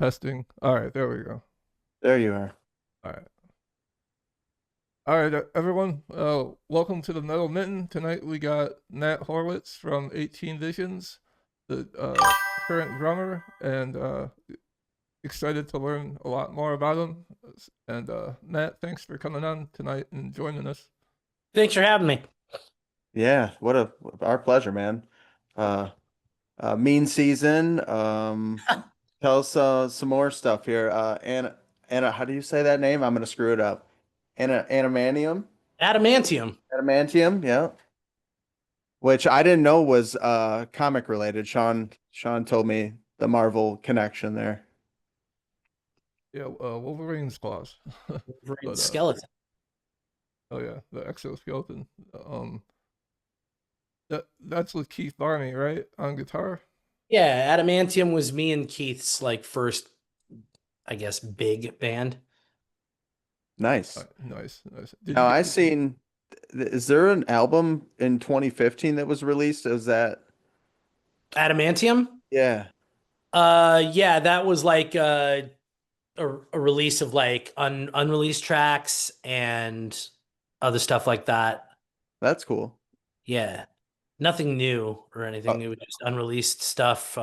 Testing. All right, there we go. There you are. All right. All right, everyone. Welcome to the Metal Mitten. Tonight we got Nat Horwitz from 18 Visions, the current drummer, and excited to learn a lot more about him. And Nat, thanks for coming on tonight and joining us. Thanks for having me. Yeah, our pleasure, man. Mean Season. Tell us some more stuff here. Anna, how do you say that name? I'm gonna screw it up. Animanium, Adamantium. Adamantium, yeah. Which I didn't know was comic related. Sean told me the Marvel connection there. Yeah, Wolverine's claws. Wolverine But skeleton. oh yeah, the exoskeleton. Um, that's with Keith Barney, right, on guitar. Yeah, Adamantium was me and Keith's like first, I guess, big band. Nice. Nice, nice. Did Now you I get? seen, is there an album in 2015 that was released? Is that, Adamantium? yeah, Yeah, that was like a release of like unreleased tracks and other stuff like that. that's cool. Yeah. Nothing new or anything. It was just unreleased stuff,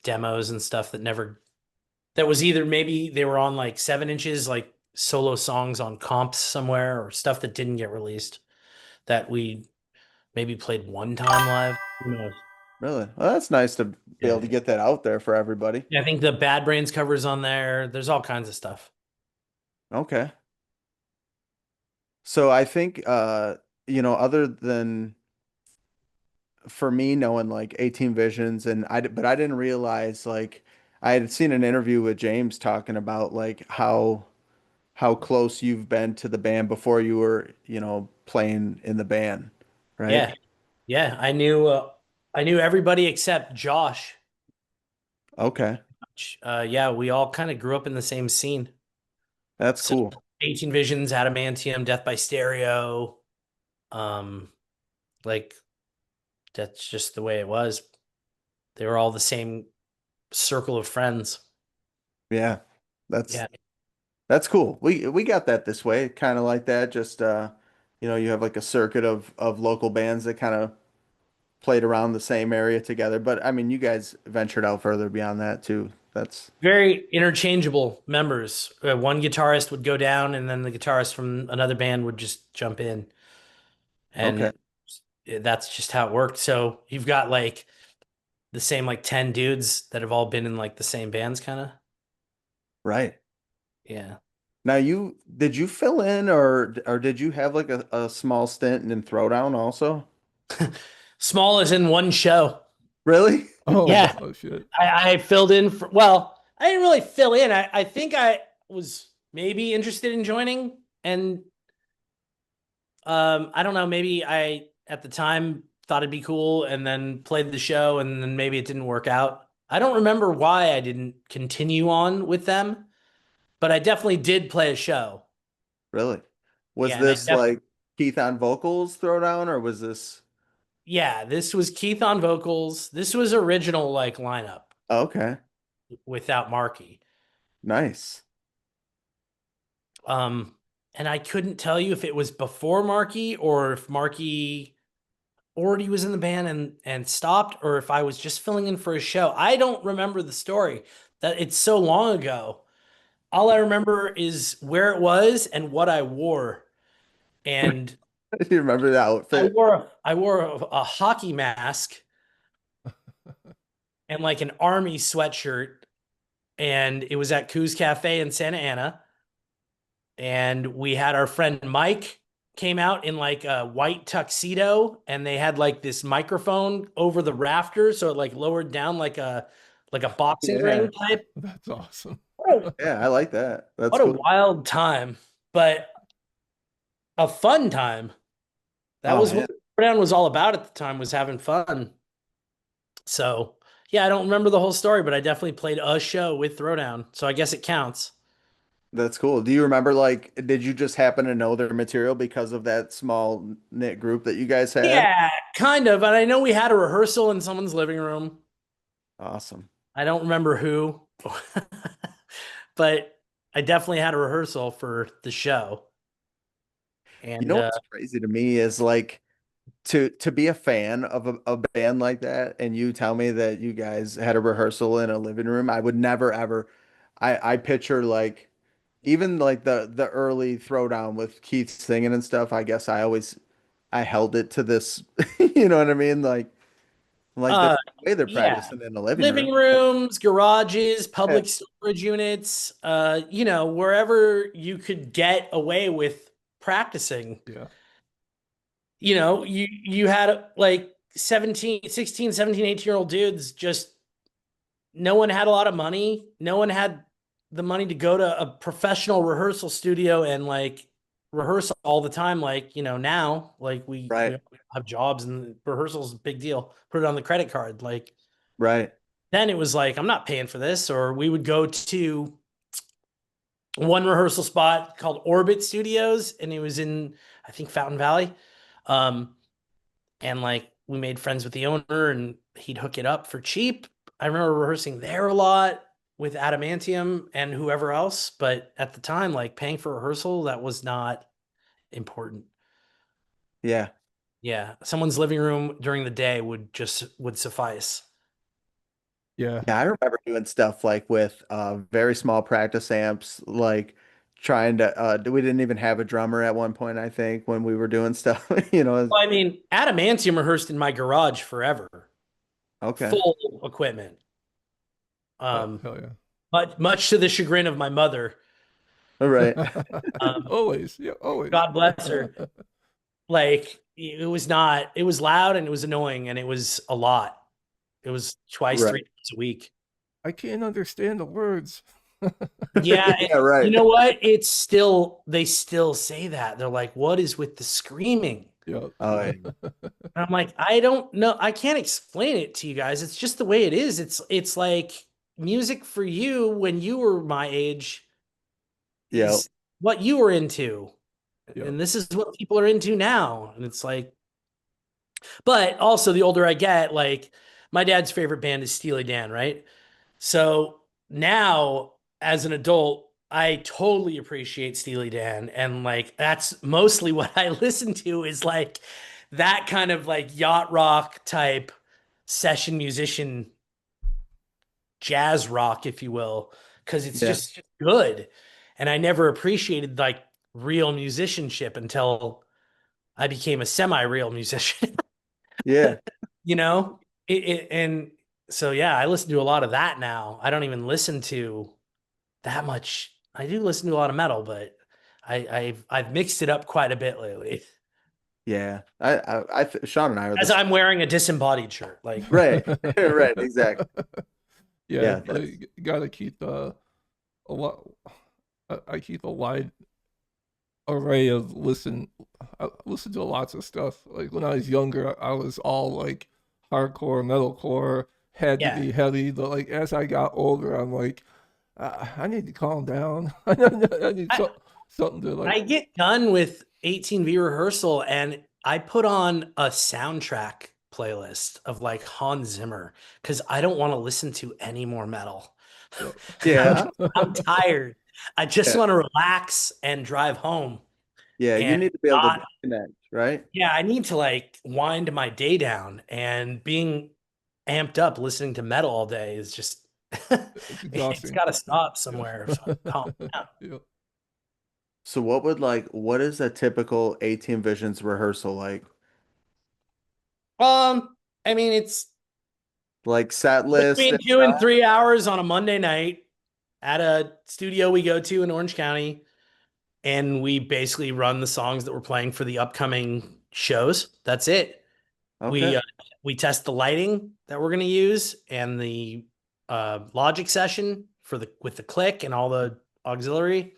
demos and stuff that was either maybe they were on like 7 inches, like solo songs on comps somewhere, or stuff that didn't get released that we maybe played one time live. Who knows? Really? Well, that's nice to be able Yeah. to get that out there for everybody. Yeah, I think the Bad Brains covers on there. There's all kinds of stuff. Okay. So I think other than for me knowing like 18 Visions but I didn't realize like I had seen an interview with James talking about like how close you've been to the band before you were, playing in the band, right? Yeah. Yeah, I knew everybody except Josh. Okay. Yeah, we all kind of grew up in the same scene. That's So cool. 18 Visions, Adamantium, Death by Stereo, um, like that's just the way it was. They were all the same circle of friends. Yeah. That's Yeah. that's cool. We got that this way, kind of like that. Just you have like a circuit of local bands that kind of played around the same area together. But I mean, you guys ventured out further beyond that too. That's Very interchangeable members. One guitarist would go down, and then the guitarist from another band would just jump in, okay. and that's just how it worked. So you've got like the same like 10 dudes that have all been in like the same bands, kind of. Right. Yeah. Now did you fill in or did you have like a small stint in Throwdown also? Small as in one show. Really? Yeah. Oh shit. I filled in for, well, I didn't really fill in. I think I was maybe interested in joining, and I don't know, maybe I at the time thought it'd be cool and then played the show and then maybe it didn't work out. I don't remember why I didn't continue on with them, but I definitely did play a show. Really? Was Yeah, and this like Keith on vocals Throwdown or was this yeah, this was Keith on vocals. This was original like lineup okay. without Marky. Nice. Um, and I couldn't tell you if it was before Marky or if Marky already was in the band and stopped, or if I was just filling in for a show. I don't remember the story. That it's so long ago. All I remember is where it was and what I wore. And You remember the outfit? I wore a hockey mask and like an army sweatshirt, and it was at Coos Cafe in Santa Ana. And we had our friend Mike came out in like a white tuxedo, and they had like this microphone over the rafters, so it like lowered down like a boxing Yeah. ring type. That's awesome. Yeah, I like that. That's What a cool. wild time, but a fun time. That Oh was man. what Down was all about at the time, was having fun. So yeah, I don't remember the whole story, but I definitely played a show with Throwdown, so I guess it counts. That's cool. Do you remember like did you just happen to know their material because of that small knit group that you guys had? Yeah, kind of. And I know we had a rehearsal in someone's living room. Awesome. I don't remember who, but I definitely had a rehearsal for the show. You And know what's crazy to me is like to be a fan of a band like that and you tell me that you guys had a rehearsal in a living room, I would never ever I picture like even like the early throwdown with Keith singing and stuff, I guess I held it to this, you know what I mean? Like Like there's Uh, no way they're yeah. practicing in the living Living room. rooms, garages, Yeah, public storage units, wherever you could get away with practicing. Yeah. You had like 17, 16, 17, 18-year-old dudes, just no one had a lot of money. No one had the money to go to a professional rehearsal studio and like rehearse all the time. Like, now, like we right, have jobs and rehearsals, big deal. Put it on the credit card. Like, right. then it was like, I'm not paying for this. Or we would go to one rehearsal spot called Orbit Studios, and it was in, I think, Fountain Valley. Um, and like we made friends with the owner and he'd hook it up for cheap. I remember rehearsing there a lot with Adamantium and whoever else, but at the time, like paying for rehearsal, that was not important. Yeah. Yeah, someone's living room during the day would suffice. Yeah. Yeah, I remember doing stuff like with very small practice amps, like trying to we didn't even have a drummer at one point, I think, when we were doing stuff, you know. Well, I mean, Adamantium rehearsed in my garage forever, Okay. full equipment. Oh, Um, hell yeah. but much to the chagrin of my mother. All right. Always. Yeah, always. God bless her. Like it was loud and it was annoying and it was a lot. It was twice, Right. 3 times a week. I can't understand the words. Yeah, Yeah, right. you know what? They still say that. They're like, what is with the screaming? Yeah. Oh, yeah. And I'm like, I don't know. I can't explain it to you guys. It's just the way it is. It's like music for you when you were my age Yeah. is what you were into. Yeah. And this is what people are into now. And it's like, but also the older I get, like my dad's favorite band is Steely Dan, right? So now as an adult, I totally appreciate Steely Dan. And like that's mostly what I listen to is like that kind of like yacht rock type session musician, jazz rock, if you will, because it's Yeah. just good. And I never appreciated like real musicianship until I became a semi-real musician. Yeah. you know and so yeah, I listen to a lot of that now. I don't even listen to that much. I do listen to a lot of metal, but I've mixed it up quite a bit lately, Yeah. Sean and I are as this. I'm wearing a disembodied shirt, like. Right. Right. Exactly. Yeah, Yeah. That's, you gotta keep a lot. I keep a wide array of listen. I listen to lots of stuff. Like when I was younger, I was all like hardcore, metalcore, had to Yeah, be heavy. But like as I got older, I'm like, I need to calm down. I need I, something to like. I get done with 18V rehearsal and I put on a soundtrack playlist of like Hans Zimmer because I don't want to listen to any more metal. You I'm, yeah. I'm tired. I just Yeah. want to relax and drive home. Yeah. You And need to be able to not, disconnect, right? yeah, I need to like wind my day down, and being amped up listening to metal all day is just it's it's exhausting. got to stop Yeah. somewhere. So calm down. So what is a typical 18 Visions rehearsal like? I mean, it's Like set list between and 2 and 3 hours on a Monday night at a studio we go to in Orange County, and we basically run the songs that we're playing for the upcoming shows. That's it. okay. We test the lighting that we're going to use and the Logic session for the with the click and all the auxiliary.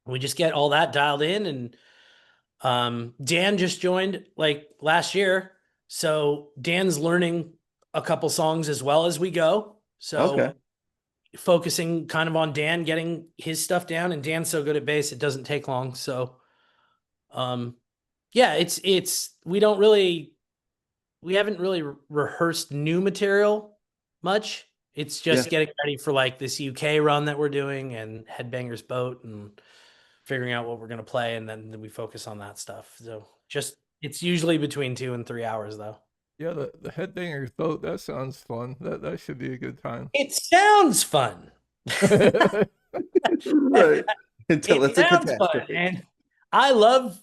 We just get all that dialed in, and Dan just joined like last year, so Dan's learning a couple songs as well as we go. Okay. So focusing kind of on Dan getting his stuff down, and Dan's so good at bass it doesn't take long. So um yeah, it's we haven't really rehearsed new material much. It's Yeah. just getting ready for like this UK run that we're doing and Headbangers Boat and figuring out what we're going to play. And then we focus on that stuff. So just, it's usually between 2 and 3 hours though. Yeah, the headbangers boat. That sounds fun. That should be a good time. It sounds fun. Right. Until It it's a sounds fun. catastrophe. And I love,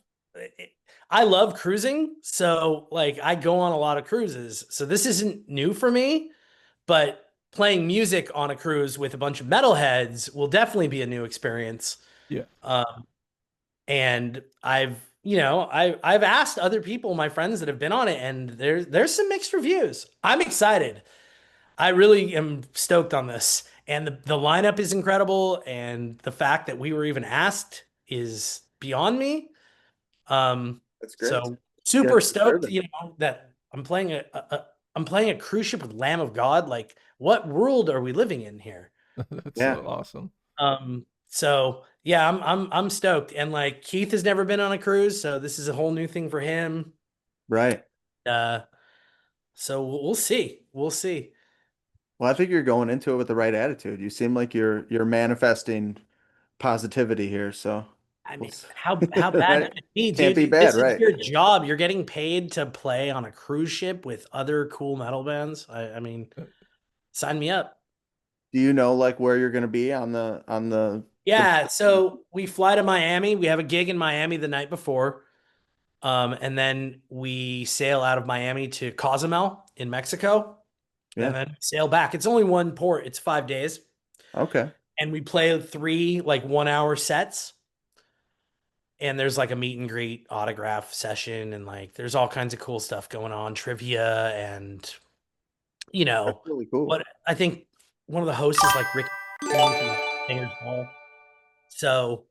I love cruising, so like I go on a lot of cruises. So this isn't new for me, but playing music on a cruise with a bunch of metalheads will definitely be a new experience. Yeah. Um, and I've asked other people, my friends that have been on it, and there's some mixed reviews. I'm excited. I really am stoked on this. And the lineup is incredible, and the fact that we were even asked is beyond me. That's great. So You guys super deserve stoked, it. that I'm playing a cruise ship with Lamb of God. Like, what world are we living in here? That's Yeah, so awesome. So yeah, I'm stoked. And like Keith has never been on a cruise, so this is a whole new thing for him. right. Uh, so we'll see. We'll see. Well, I think you're going into it with the right attitude. You seem like you're manifesting positivity here, so I we'll mean, s- how bad right? could it be, Can't be dude? bad, This is right? your job. You're getting paid to play on a cruise ship with other cool metal bands. I mean, Uh, sign me up. Do you know like where you're going to be on the Yeah, so we fly to Miami. We have a gig in Miami the night before. And then we sail out of Miami to Cozumel in Mexico and Yeah. then sail back. It's only one port, it's 5 days. Okay. And we play three like 1 hour sets. And there's like a meet and greet autograph session, and like there's all kinds of cool stuff going on, trivia, and you That's know, really cool. what I think one of the hosts is like Rick from Singer's Hall. So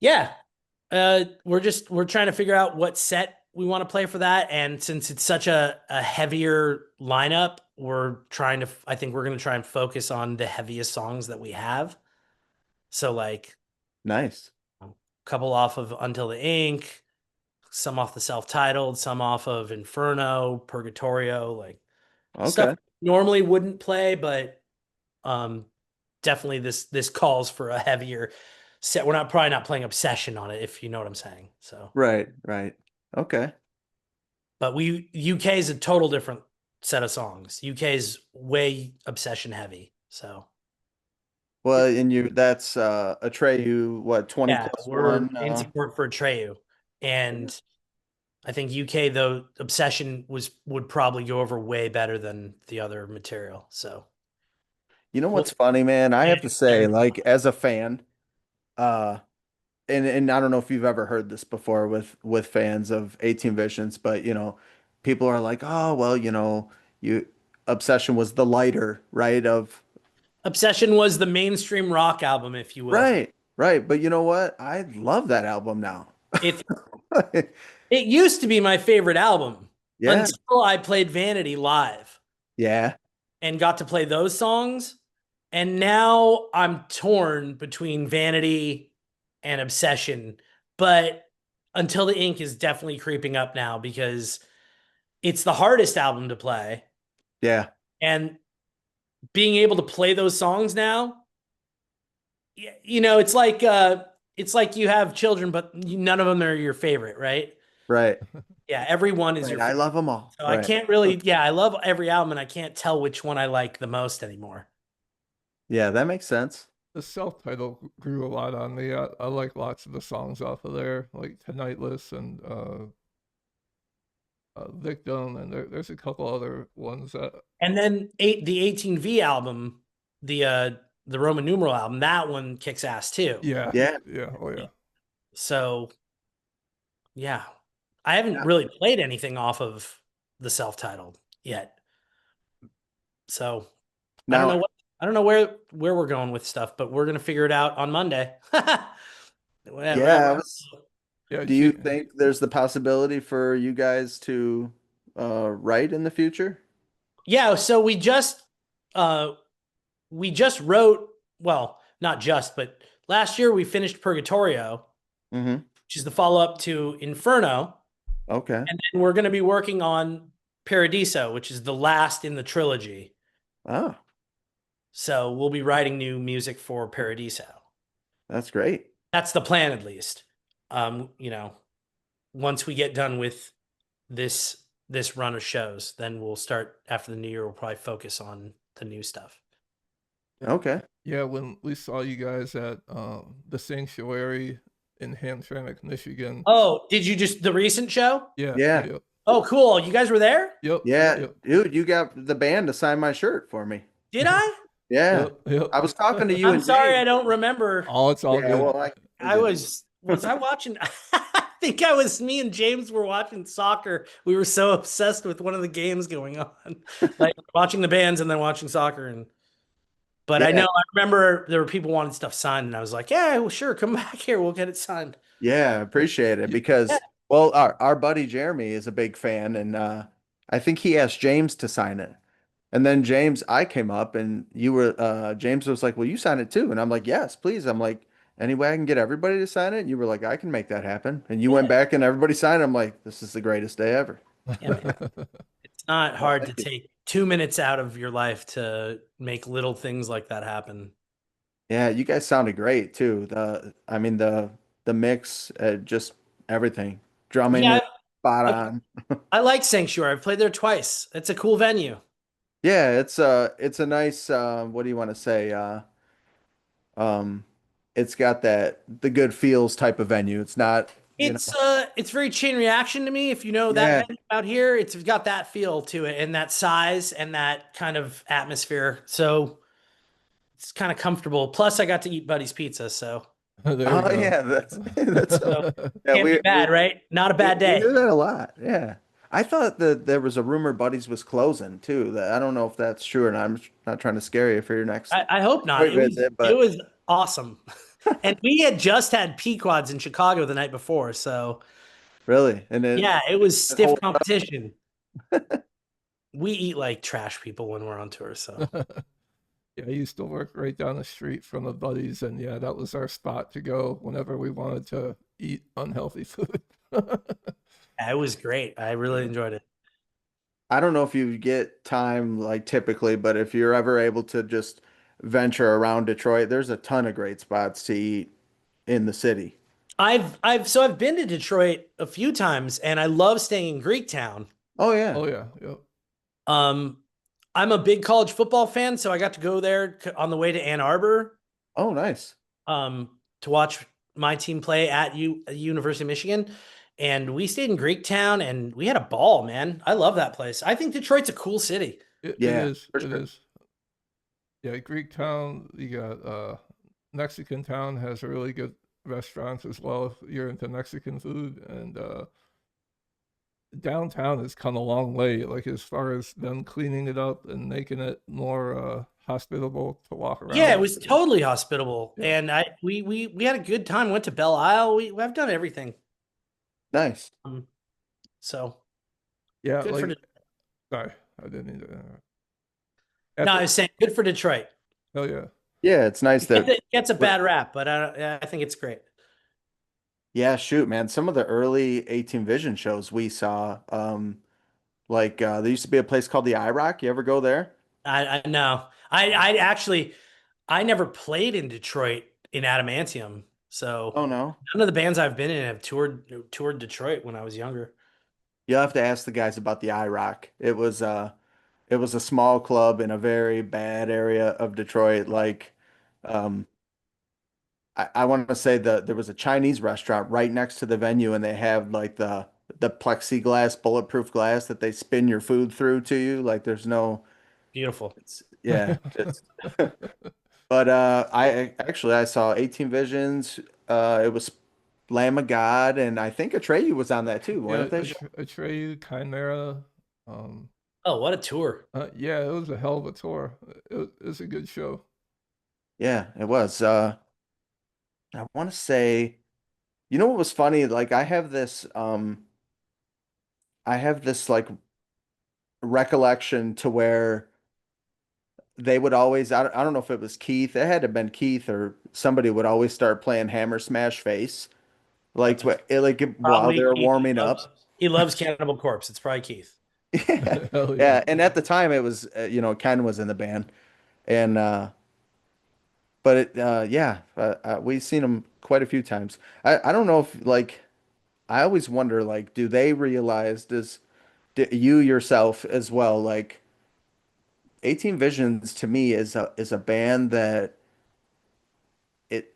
yeah, we're trying to figure out what set we want to play for that, and since it's such a heavier lineup, I think we're going to try and focus on the heaviest songs that we have. So like Nice. a couple off of Until the Ink, some off the self-titled, some off of Inferno, Purgatorio, like stuff Okay. normally wouldn't play, but um definitely this calls for a heavier set. We're not probably not playing Obsession on it, if you know what I'm saying. So Right, right. Okay. but UK is a total different set of songs. UK is way Obsession heavy. So Well, and that's Atreyu, what, 20 yeah, plus we're one? in support for Atreyu. Yeah. And I think UK though Obsession would probably go over way better than the other material. So You know we'll what's funny, man? I yeah, have to say, like, as a fan, uh, and I don't know if you've ever heard this before with fans of 18 Visions, but people are like, oh, well, you Obsession was the lighter, right? Obsession was the mainstream rock album, if you will. Right, right. But you know what? I love that album now. It it used to be my favorite album Yeah, until I played Vanity live yeah, and got to play those songs. And now I'm torn between Vanity and Obsession. But Until the Ink is definitely creeping up now because it's the hardest album to play. yeah, And being able to play those songs now, it's like you have children, but none of them are your favorite, right? right, Yeah, every one is right. your I favorite. love them all. So I Right. can't really, yeah, I love every album and I can't tell which one I like the most anymore. Yeah, that makes sense. The self-title grew a lot on me. I like lots of the songs off of there, like Tonightless and Victim, and there's a couple other ones that. And then the 18V album, the Roman numeral album, that one kicks ass too. Yeah, Yeah, yeah, oh yeah. So yeah, I haven't yeah. really played anything off of the self-titled yet. So I don't Now, know where we're going with stuff, but we're gonna figure it out on Monday. yeah, Yeah, do you think there's the possibility for you guys to write in the future? Yeah, so uh we just wrote, well, not just, but last year we finished Purgatorio, Mm-hmm. which is the follow-up to Inferno, Okay. and then we're going to be working on Paradiso, which is the last in the trilogy. Oh, So we'll be writing new music for Paradiso. that's great. That's the plan, at least. You know, once we get done with this run of shows, then we'll start after the new year. We'll probably focus on the new stuff. Okay. Yeah, when we saw you guys at the Sanctuary in Hamtramck, Michigan. Oh, did you just the recent show? Yeah, Yeah. yep, Oh, cool. You guys were there? yep, Yeah, yep, dude, you got the band to sign my shirt for me. Did I? Yeah. yep, yep. I was talking to you I'm and sorry, I James. don't remember. Oh, it's all Yeah, good. well, I I figured. was I watching? I think I was. Me and James were watching soccer. We were so obsessed with one of the games going on, like watching the bands and then watching soccer. And but I Yeah, know I remember there were people wanting stuff signed, and I was like, yeah, well, sure, come back here, we'll get it signed. yeah, appreciate it Y- Yeah, because well, our buddy Jeremy is a big fan and I think he asked James to sign it. And then James, I came up and you were James was like, "Will you sign it too?" And I'm like, "Yes, please." I'm like, "Any way I can get everybody to sign it?" And you were like, "I can make that happen." And you went yeah, back and everybody signed it. I'm like, "This is the greatest day ever." yeah, man. It's not Well, hard to thank you. take 2 minutes out of your life to make little things like that happen. Yeah, you guys sounded great too. I mean the mix, just everything. Drumming Yeah, was spot I, on. I like Sanctuary. I've played there twice. It's a cool venue. Yeah, it's a nice what do you want to say? Um it's got that the good feels type of venue. It's not, you know. It's very Chain Reaction to me. If you know that Yeah. venue out here, it's got that feel to it and that size and that kind of atmosphere. So it's kind of comfortable. Plus, I got to eat Buddy's pizza, so There you Oh go. yeah, that's so yeah, can't be bad, right? Not a bad we day. hear that a lot. Yeah. I thought that there was a rumor Buddy's was closing too. That I don't know if that's true or not. I'm not trying to scare you for your next I hope not. Detroit visit, It but was awesome, and we had just had Pequods in Chicago the night before, so really, and yeah, it was it stiff holds up. competition. We eat like trash people when we're on tour, so. Yeah, I used to work right down the street from the Buddies, and yeah, that was our spot to go whenever we wanted to eat unhealthy food. Yeah, it was great. I really enjoyed it. I don't know if you get time like typically, but if you're ever able to just venture around Detroit, there's a ton of great spots to eat in the city. I've been to Detroit a few times and I love staying in Greektown. Oh yeah. Oh yeah, yep. Um, I'm a big college football fan, so I got to go there on the way to Ann Arbor, Oh nice. to watch my team play at University of Michigan. And we stayed in Greektown and we had a ball, man. I love that place. I think Detroit's a cool city. It Yeah, is, for it sure. is. Yeah, Greek Town, you got Mexican Town has really good restaurants as well if you're into Mexican food, and downtown has come a long way, like as far as them cleaning it up and making it more hospitable to walk Yeah, it around. was totally hospitable. Yeah, And we had a good time. Went to Belle Isle. I've done everything. Nice. Um, so yeah, good for like Detroit. sorry, I didn't mean to. No, At I the, was saying good for Detroit. oh yeah, Yeah, it's nice that It gets a we're bad rap, but I think it's great. yeah, shoot, man. Some of the early 18 Vision shows we saw, like there used to be a place called the IROC. You ever go there? I know. I actually I never played in Detroit in Adamantium, so Oh no. none of the bands I've been in have toured Detroit when I was younger. You'll have to ask the guys about the IROC. It was a small club in a very bad area of Detroit. Like um I want to say that there was a Chinese restaurant right next to the venue and they have like the plexiglass bulletproof glass that they spin your food through to you. Like there's no Beautiful. it's yeah, just but I saw 18 Visions. It was Lamb of God, and I think Atreyu was on that too, yeah, weren't they? Atreyu, Chimera. Um, Oh, what a tour. yeah, it was a hell of a tour. It was a good show. Yeah, it was. I want to say, you know what was funny? Like I have this like recollection to where they would always I don't know if it was Keith, it had to have been Keith or somebody would always start playing Hammer Smash Face like That's while probably they're Keith. warming up. He loves Cannibal Corpse. It's probably Keith. Yeah. Hell yeah. Yeah, and at the time it was Ken was in the band and but yeah, we've seen them quite a few times. I don't know if like I always wonder like do they realize you yourself as well like 18 Visions to me is a band that it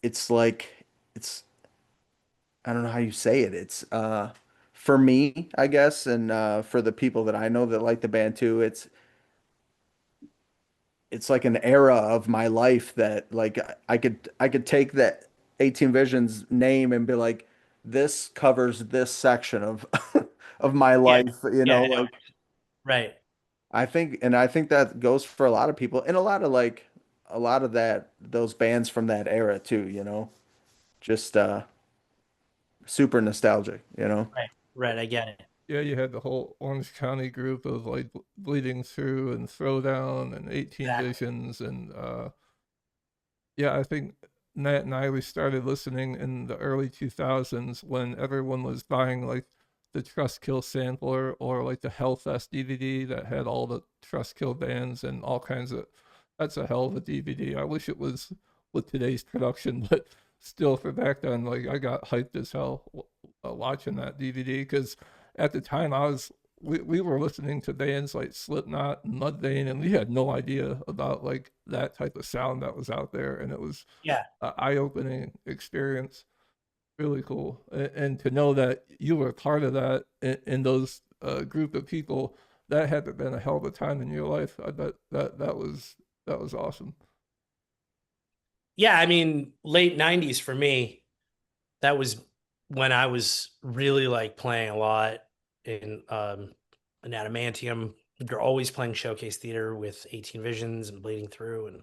it's like it's I don't know how you say it. It's for me, I guess, and for the people that I know that like the band too, it's like an era of my life that like I could take that 18 Visions name and be like, this covers this section of of my Yeah. life, you Yeah, know, I know. like Right. I think that goes for a lot of people and a lot of that those bands from that era too, you know, just super nostalgic, you know. Right. Right. I get it. Yeah, you had the whole Orange County group of like Bleeding Through and Throwdown and 18 Exactly. Visions and yeah, I think Nat and I we started listening in the early 2000s when everyone was buying like the Trust Kill sampler or like the Hellfest DVD that had all the Trust Kill bands and all kinds of. That's a hell of a DVD. I wish it was with today's production, but still for back then, like I got hyped as hell watching that DVD because at the time we were listening to bands like Slipknot and Mudvayne, and we had no idea about like that type of sound that was out there, and it was Yeah. an eye-opening experience. Really cool, and to know that you were part of that in those group of people, that had to have been a hell of a time in your life. I bet that was awesome. Yeah. I mean, late 90s for me, that was when I was really like playing a lot in Adamantium. They're always playing showcase theater with 18 Visions and Bleeding Through,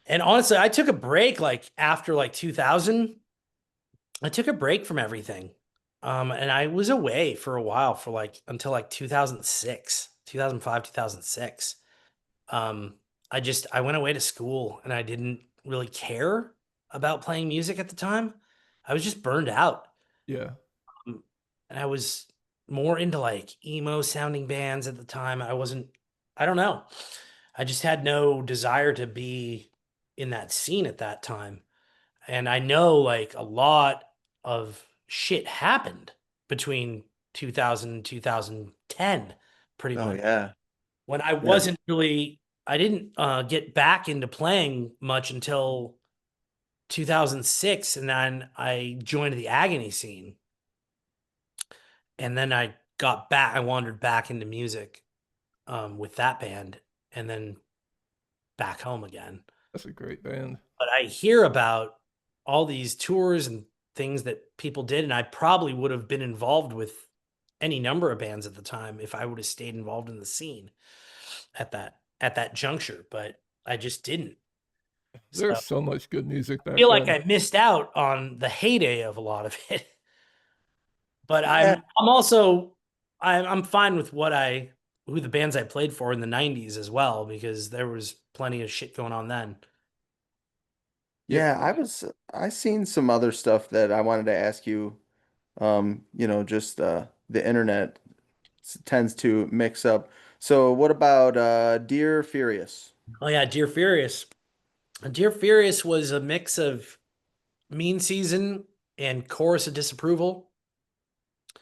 and honestly, I took a break like after like 2000. I took a break from everything. And I was away for a while for like until like 2006, 2005, 2006. Um, I went away to school and I didn't really care about playing music at the time. I was just burned out. Yeah, Um, and I was more into like emo sounding bands at the time. I don't know. I just had no desire to be in that scene at that time. And I know like a lot of shit happened between 2000 and 2010, pretty Oh much. yeah. When I Yeah. wasn't really, I didn't get back into playing much until 2006. And then I joined the agony scene. And then I wandered back into music with that band and then back home again. that's a great band. But I hear about all these tours and things that people did, and I probably would have been involved with any number of bands at the time if I would have stayed involved in the scene at that juncture, but I just didn't. So There's so much good music I back feel like then. I missed out on the heyday of a lot of it. But Yeah. I'm also I'm fine with who the bands I played for in the 90s as well because there was plenty of shit going on then. Yeah, Yeah, I seen some other stuff that I wanted to ask you. You know, just the internet tends to mix up. So what about Dear Furious? Oh yeah, Dear Furious. Dear Furious was a mix of Mean Season and Chorus of Disapproval.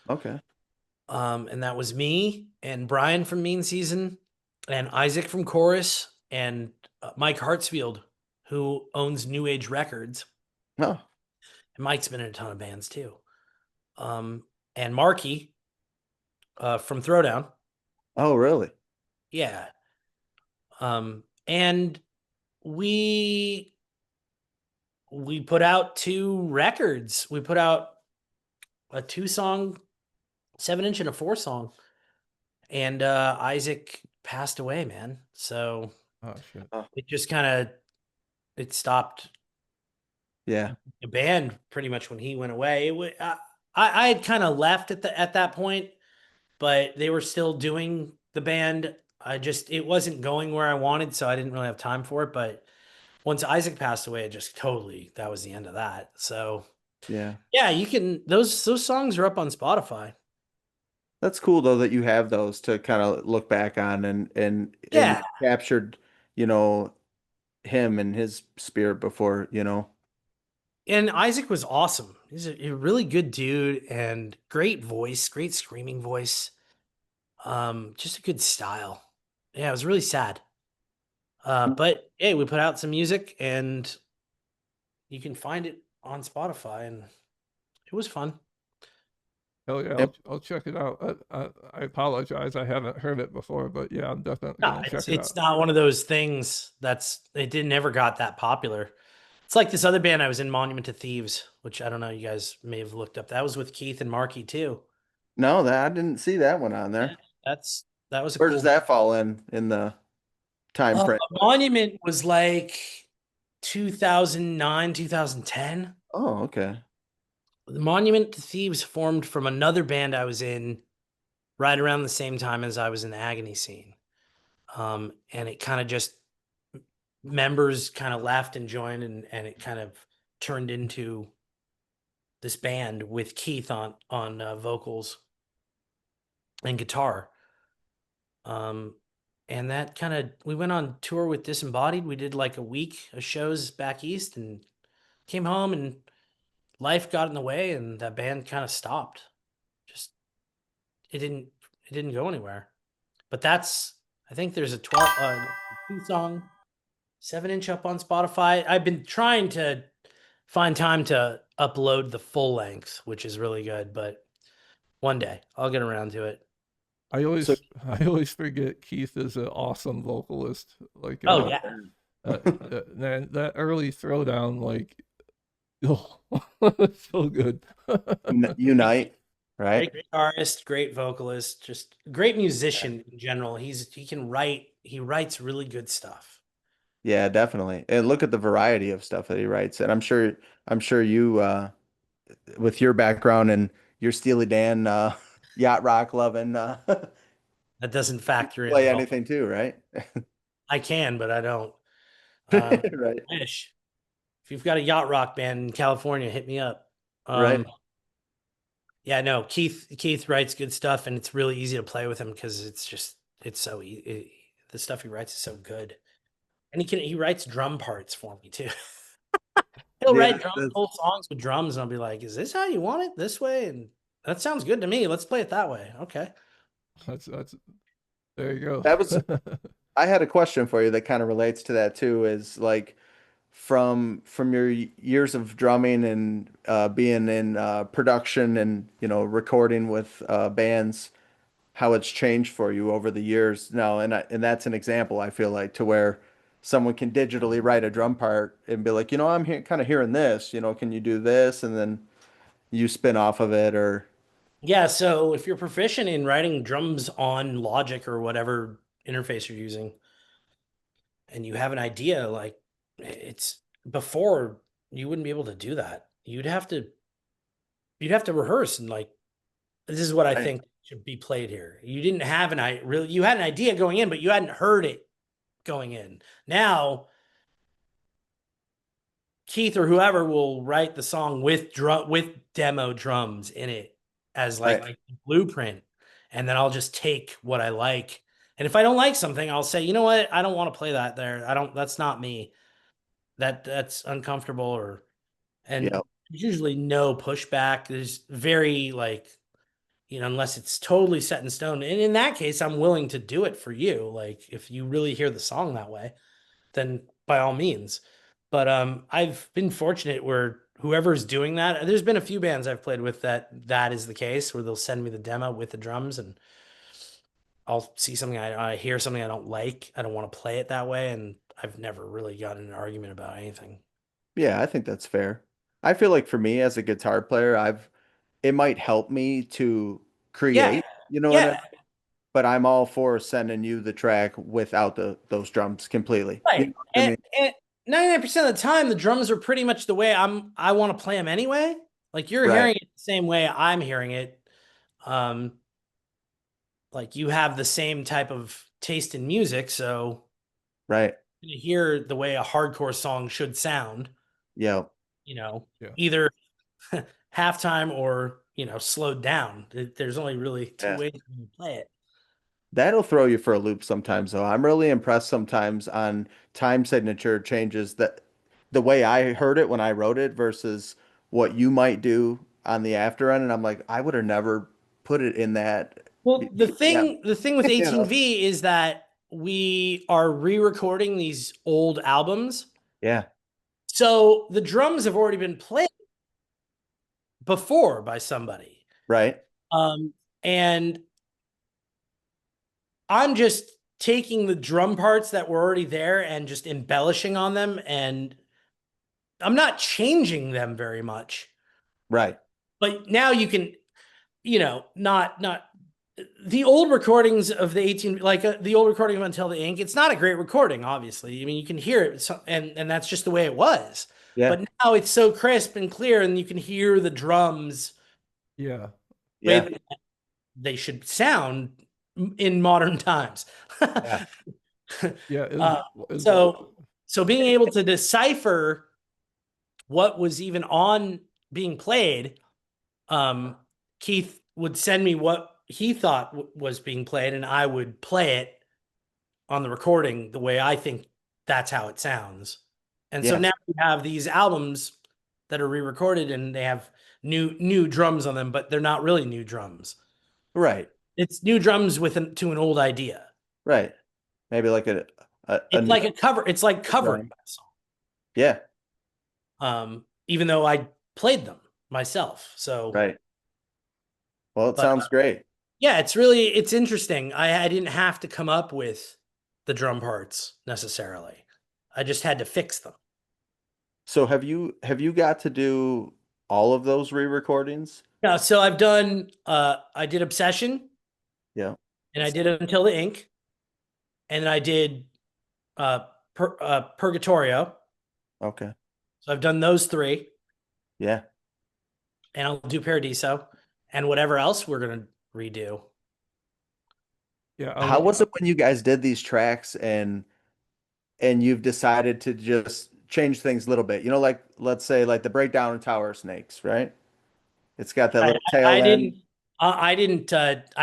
Okay. And that was me and Brian from Mean Season and Isaac from Chorus and Mike Hartsfield, who owns New Age Records. Oh. And Mike's been in a ton of bands too. Um, and Marky from Throwdown. Oh, really? Yeah. And we we put out two records. We put out a 2 song 7 inch and a 4 song. And Isaac passed away, man. So oh shit. Oh, it just kind of it stopped yeah. the band pretty much when he went away. I had kind of left at that point, but they were still doing the band. It wasn't going where I wanted, so I didn't really have time for it. But once Isaac passed away, it just totally that was the end of that. So Yeah. yeah, you can those songs are up on Spotify. That's cool though that you have those to kind of look back on and Yeah, you captured, you know, him and his spirit before, you know. and Isaac was awesome. He's a really good dude and great voice, great screaming voice. Just a good style. Yeah, it was really sad. But hey, we put out some music and you can find it on Spotify and It was fun. Hell yeah, Yep. I'll check it out. I apologize, I haven't heard it before, but yeah, I'm definitely No, gonna check it it's out. not one of those things it didn't ever got that popular. It's like this other band I was in, Monument to Thieves, which I don't know, you guys may have looked up. That was with Keith and Marky too. No, that I didn't see that one on Yeah, there. that was a Where does cool. that fall in the time frame? Monument was like 2009, 2010. Oh, okay. The Monument to Thieves formed from another band I was in right around the same time as I was in the Agony scene. And it kind of just members kind of left and joined, and it kind of turned into this band with Keith on vocals and guitar. And that kind of we went on tour with Disembodied. We did like a week of shows back east and came home, and life got in the way, and that band kind of stopped. Just it didn't go anywhere. But that's I think there's a 12 2 song 7-inch up on Spotify. I've been trying to find time to upload the full length, which is really good, but one day I'll get around to it. I So always I always forget Keith is an awesome vocalist. Like Oh oh, yeah. man, that early throwdown, like, oh, it's so good. Unite, right? Great guitarist, great vocalist, just great musician in general. He can write, he writes really good stuff. Yeah, definitely. And look at the variety of stuff that he writes. And I'm sure you with your background and your Steely Dan yacht rock loving That doesn't factor in play at all. anything too, right? I can, but I don't. Right. Wish. If you've got a yacht rock band in California, hit me up. Right. Yeah, no, Keith writes good stuff, and it's really easy to play with him because it's so easy. The stuff he writes is so good, and he writes drum parts for me too. He'll Yeah, write whole songs with drums, and I'll be like, "Is this how you want it? This way?" And that sounds good to me. Let's play it that way. Okay. That's there you go. that was I had a question for you that kind of relates to that too, is like from your years of drumming and being in production and recording with bands, how it's changed for you over the years now. And that's an example, I feel like, to where someone can digitally write a drum part and be like, I'm kind of hearing this, can you do this? And then you spin off of it or Yeah, so if you're proficient in writing drums on Logic or whatever interface you're using, and you have an idea, like it's before you wouldn't be able to do that. You'd have to rehearse and like this is what I right, think should be played here. You didn't have an I really you had an idea going in, but you hadn't heard it going in. Now Keith or whoever will write the song with demo drums in it as right, like blueprint, and then I'll just take what I like. And if I don't like something, I'll say, you know what, I don't want to play that there. I don't. That's not me. That's uncomfortable. And yeah, there's usually no pushback. There's very like unless it's totally set in stone. And in that case, I'm willing to do it for you. Like if you really hear the song that way, then by all means. But I've been fortunate where whoever's doing that, there's been a few bands I've played with that is the case where they'll send me the demo with the drums, and I'll see something I hear something I don't like. I don't want to play it that way, and I've never really gotten in an argument about anything. yeah, I think that's fair. I feel like for me as a guitar player, it might help me to Yeah, create, you know what I mean? yeah, But I'm all for sending you the track without those drums completely. You right. know what I mean? And 99% of the time, the drums are pretty much the way I want to play them anyway. Like you're Right, hearing it the same way I'm hearing it. Um, like you have the same type of taste in music, so right. you're gonna hear the way a hardcore song should sound, Yeah. you know, Yeah. either halftime or, slowed down. There's only really two Yeah. ways you play it. That'll throw you for a loop sometimes, though. I'm really impressed sometimes on time signature changes that the way I heard it when I wrote it versus what you might do on the after end. And I'm like, I would have never put it in that. Well, Yeah. the thing with You know? 18V is that we are re-recording these old albums. Yeah. So the drums have already been played, before by somebody. Right. And I'm just taking the drum parts that were already there and just embellishing on them, and I'm not changing them very much. Right. But now you can, not the old recordings of the 18, like the old recording of Until the Ink. It's not a great recording, obviously. I mean, you can hear it, and that's just the way it was. Yeah. But now it's so crisp and clear, and you can hear the drums Yeah. the way Yeah. that they should sound in modern times. Yeah. Yeah. Uh, Is so being able to decipher what was even on being played, Keith would send me what he thought was being played, and I would play it on the recording the way I think that's how it sounds. And so Yeah. now we have these albums that are re-recorded, and they have new drums on them, but they're not really new drums. Right. It's new drums to an old idea. Right. Maybe like It's like a cover. It's like covering Right. that song. Yeah. Even though I played them myself. So, Right. Well, it but sounds great. yeah, it's interesting. I didn't have to come up with the drum parts necessarily. I just had to fix them. So have you got to do all of those re-recordings? Yeah, so I've done I did Obsession, Yeah. and I did Until the Ink, and I did Purgatorio. Okay. So I've done those three, Yeah. and I'll do Paradiso and whatever else we're gonna redo. yeah. How was it when you guys did these tracks and you've decided to just change things a little bit? You know, like let's say like the breakdown in Tower Snakes, right? It's got that I, little tail I end, didn't I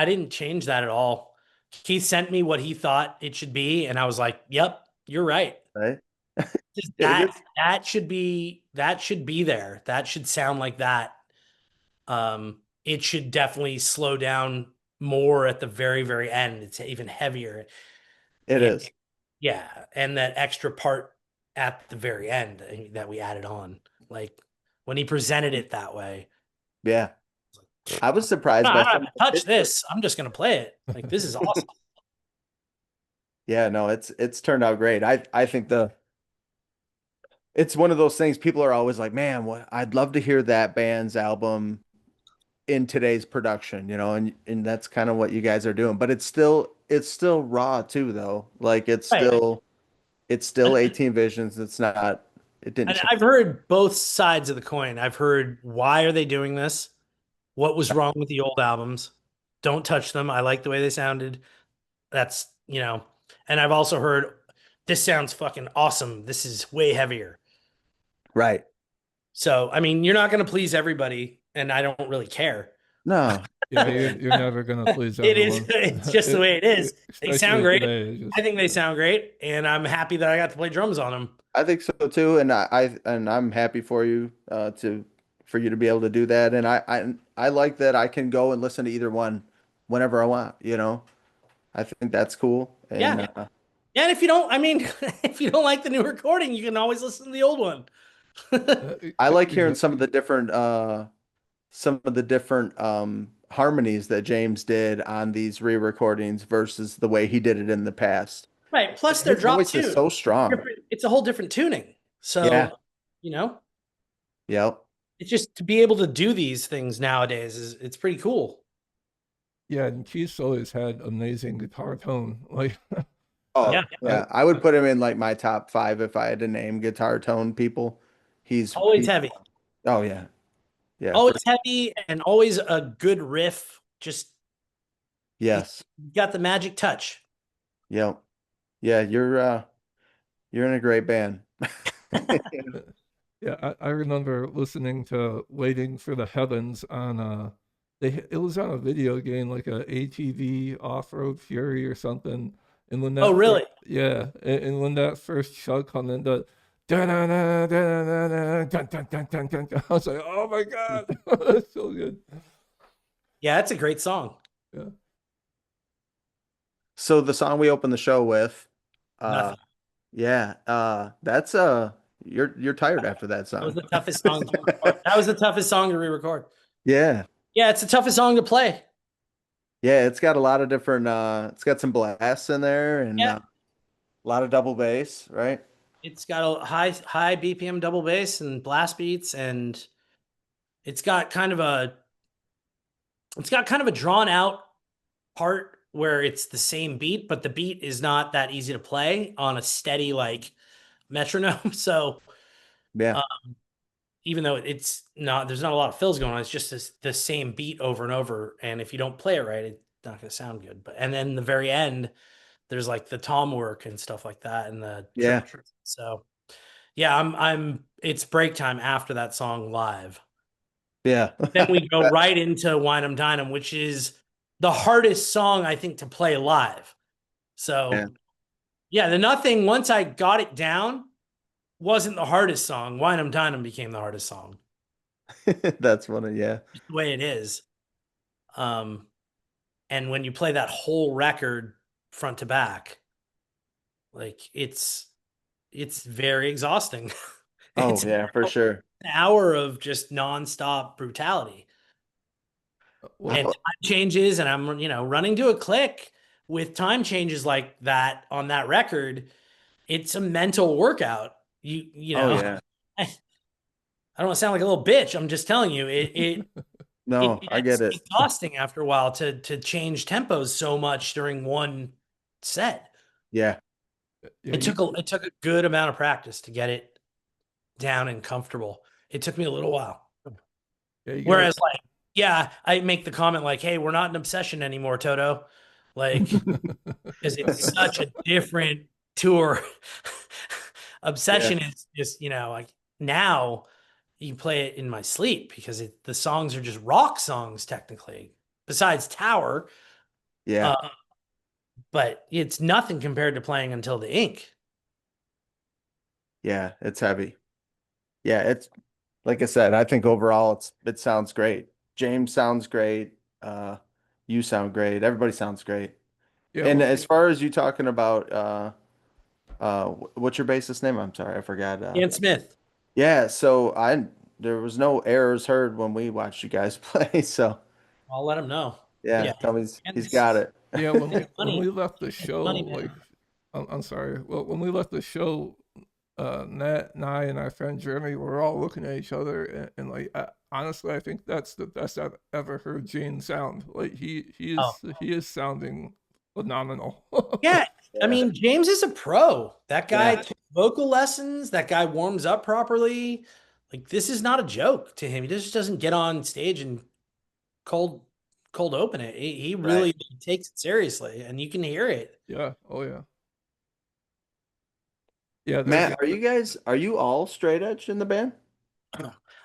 didn't change that at all. Keith sent me what he thought it should be, and I was like, "Yep, you're right. right? Just It is. that should be there. That should sound like that. It should definitely slow down more at the very end. It's even heavier, It and is. yeah, and that extra part at the very end that we added on, like when he presented it that way. Yeah. I was No, surprised I by don't have some to of the touch pictures. this. I'm just gonna play it. Like this is awesome. Yeah, no, it's turned out great. I think it's one of those things people are always like, man, what I'd love to hear that band's album in today's production, and that's kind of what you guys are doing. But it's still raw too, though. Like Right. it's still 18 Visions. It didn't And change. I've heard both sides of the coin. I've heard why are they doing this? What was wrong with the old albums? Don't touch them. I like the way they sounded. That's, and I've also heard this sounds fucking awesome. This is way heavier. Right. So, I mean, you're not going to please everybody, and I don't really care. No. Yeah, you're never gonna please It is, everyone. it's just the way it is. They sound Especially great. today. It's just, I think they sound great, and I'm happy that I got to play drums on them. I think so too, and I'm happy for you for you to be able to do that, and I like that I can go and listen to either one whenever I want. I think that's cool, and Yeah. Yeah, and if you don't, I mean, if you don't like the new recording, you can always listen to the old one. I like hearing exa- some of the different harmonies that James did on these re-recordings versus the way he did it in the past. Right. Plus, they're His drop voice is tuned. so strong. It's a whole different tuning. Yeah. So, you know, Yep. it's just to be able to do these things nowadays it's pretty cool. yeah, and Keith's always had amazing guitar tone. Like, Oh, Yeah. yeah. I would put him in like my top five if I had to name guitar tone people. Always heavy. Oh yeah. Yeah. Always heavy and always a good riff. Just Yes. got the magic touch. Yep. Yeah, you're in a great band. yeah, I remember listening to "Waiting for the Heavens" on it was on a video game like a ATV Off Road Fury or something. And when Oh, really? yeah, and when that first chug come in, the dun dun dun dun dun dun dun dun dun dun, I was like, oh my god, that's so good. Yeah, it's a great song. Yeah, So the song we opened the show with, uh Nothing. yeah, that's you're tired after that That was song. the toughest song to record. That was the toughest song to re-record. Yeah. Yeah, it's the toughest song to play. Yeah, it's got a lot of different it's got some blasts in there and Yeah, a lot of double bass, right? it's got a high BPM double bass and blast beats, and it's got kind of a it's got kind of a drawn out part where it's the same beat, but the beat is not that easy to play on a steady like metronome. So Yeah. uh, even though it's not, there's not a lot of fills going on. It's just the same beat over and over. And if you don't play it right, it's not going to sound good. But and then the very end, there's like the tom work and stuff like that, and the Yeah. so yeah, I'm. It's break time after that song live. Yeah. Then we go right into Wine 'em Dine 'em, which is the hardest song I think to play live. Yeah. So yeah, the Nothing, once I got it down, wasn't the hardest song. Wine 'em Dine 'em became the hardest song. That's one yeah. Just the way it is. Um, and when you play that whole record front to back, like it's very exhausting. Oh It's yeah, for sure. an hour of just nonstop brutality and Well, How, time changes, and I'm running to a click with time changes like that on that record. It's a mental workout. You oh know, yeah. I don't want to sound like a little bitch. I'm just telling you, it No, I get gets it. exhausting after a while to change tempos so much during one set. Yeah. yeah, It took a good amount of practice to get it down and comfortable. It took me a little while. yeah, you got Whereas, like, yeah, I make the comment like, "Hey, we're not an obsession anymore, Toto," like because it's such a different tour. Yeah. Obsession is just like now you play it in my sleep because the songs are just rock songs technically. Besides Tower, Yeah. uh, but it's nothing compared to playing Until the Ink. Yeah, it's heavy. Yeah, it's like I said, I think overall it sounds great. James sounds great. Uh you sound great. Everybody sounds great. yeah. And as far as you talking about what's your bassist name? I'm sorry, I forgot. Ian Smith, Yeah, so I there was no errors heard when we watched you guys play, so I'll let him know. yeah, Yeah, tell me he's and got it. Yeah, when money, we left the show, money like, man. I'm sorry. Well, when we left the show, Nat and I and our friend Jeremy were all looking at each other, and like, honestly, I think that's the best I've ever heard Gene sound. Like Oh, he is sounding phenomenal. yeah. I Yeah. mean, James is a pro. That guy Yeah. took vocal lessons. That guy warms up properly. Like this is not a joke to him. He just doesn't get on stage and cold cold open it. He Right. really takes it seriously, and you can hear it. Yeah. Oh yeah. Yeah. There's Matt, are you all straight edge in the band?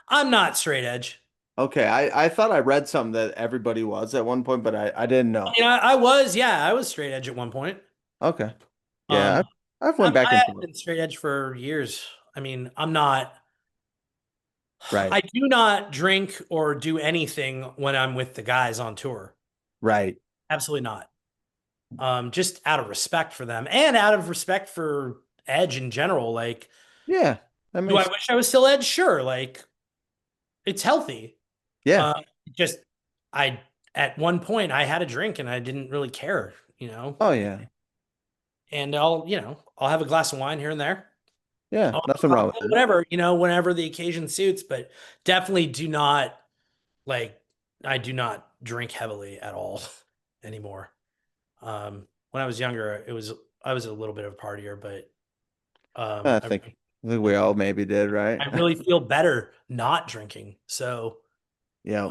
I'm not straight edge. Okay, I thought I read something that everybody was at one point, but I didn't know. I was, yeah, I was straight edge at one point. Okay. Yeah, Um, I've went back I and have forth. been straight edge for years. I mean, I'm not. Right. I do not drink or do anything when I'm with the guys on tour. Right. Absolutely not. Just out of respect for them and out of respect for Edge in general. Like, Yeah. That do I makes wish I was still Edge? Sure. Like, it's healthy. yeah. Uh, just I at one point I had a drink and I didn't really care, Oh yeah. and I'll have a glass of wine here and there. Yeah. I'll Nothing wrong with it. whatever, whenever the occasion suits, but definitely do not like I do not drink heavily at all anymore. When I was younger, I was a little bit of a partier, but I think we all maybe did, right? I really feel better not drinking. So, Yeah.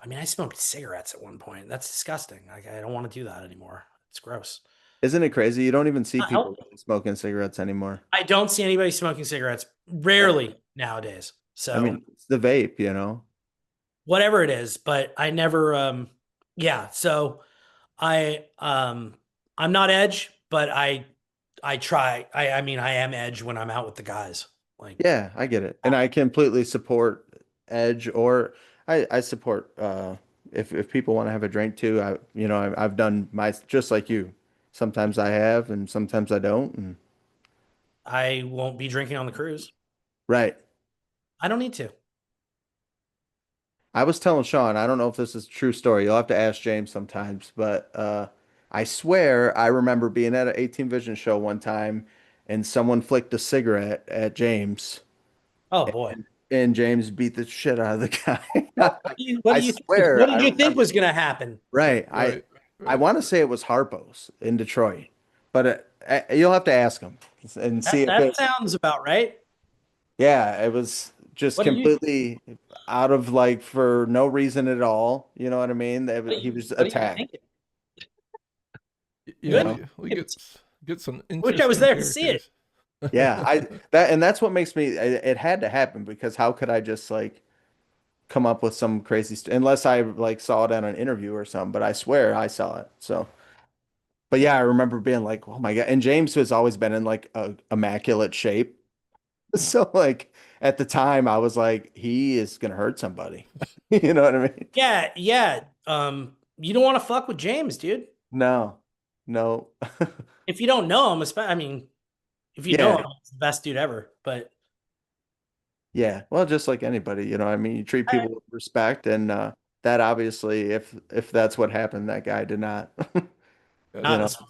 I mean, I smoked cigarettes at one point. That's disgusting. Like, I don't want to do that anymore. It's gross. Isn't it crazy? You don't even see Not people healthy. smoking cigarettes anymore. I don't see anybody smoking cigarettes rarely nowadays. I So, mean, it's the vape, you know? whatever it is, but I never yeah, so I'm not edge, but I try. I mean, I am edge when I'm out with the guys. Like, Yeah, I get it. And I completely support Edge or I support if people want to have a drink too, I've done my just like you. Sometimes I have and sometimes I don't and I won't be drinking on the cruise. Right. I don't need to. I was telling Sean, I don't know if this is a true story. You'll have to ask James sometimes, but I swear I remember being at an 18 Vision show one time and someone flicked a cigarette at James Oh boy. and James beat the shit out of the guy. What I do you swear what I did you think remember. was going to happen? Right. I Right. I Right. want to say it was Harpo's in Detroit, but you'll have to ask him and see if That it, sounds about right. yeah, it was just What do you completely out of like for no reason at all. You know what I mean? He was what do you attacked, think? you Yeah, Good. know? we get some Wish I was interesting there to see it. characters. Yeah, and that's what makes me it had to happen because how could I just like come up with some crazy unless I like saw it on an interview or something, but I swear I saw it. So, but yeah, I remember being like, "Oh my God." And James has always been in like a immaculate shape. So like at the time I was like, he is gonna hurt somebody. You know what I mean? Yeah, yeah. You don't want to fuck with James, dude. No. No. If you don't know him, I mean, if you know Yeah. him, he's the best dude ever. But Yeah. Well, just like anybody, you know, I mean, you treat I, people with respect and that obviously if that's what happened, that guy did not. You not know. this one.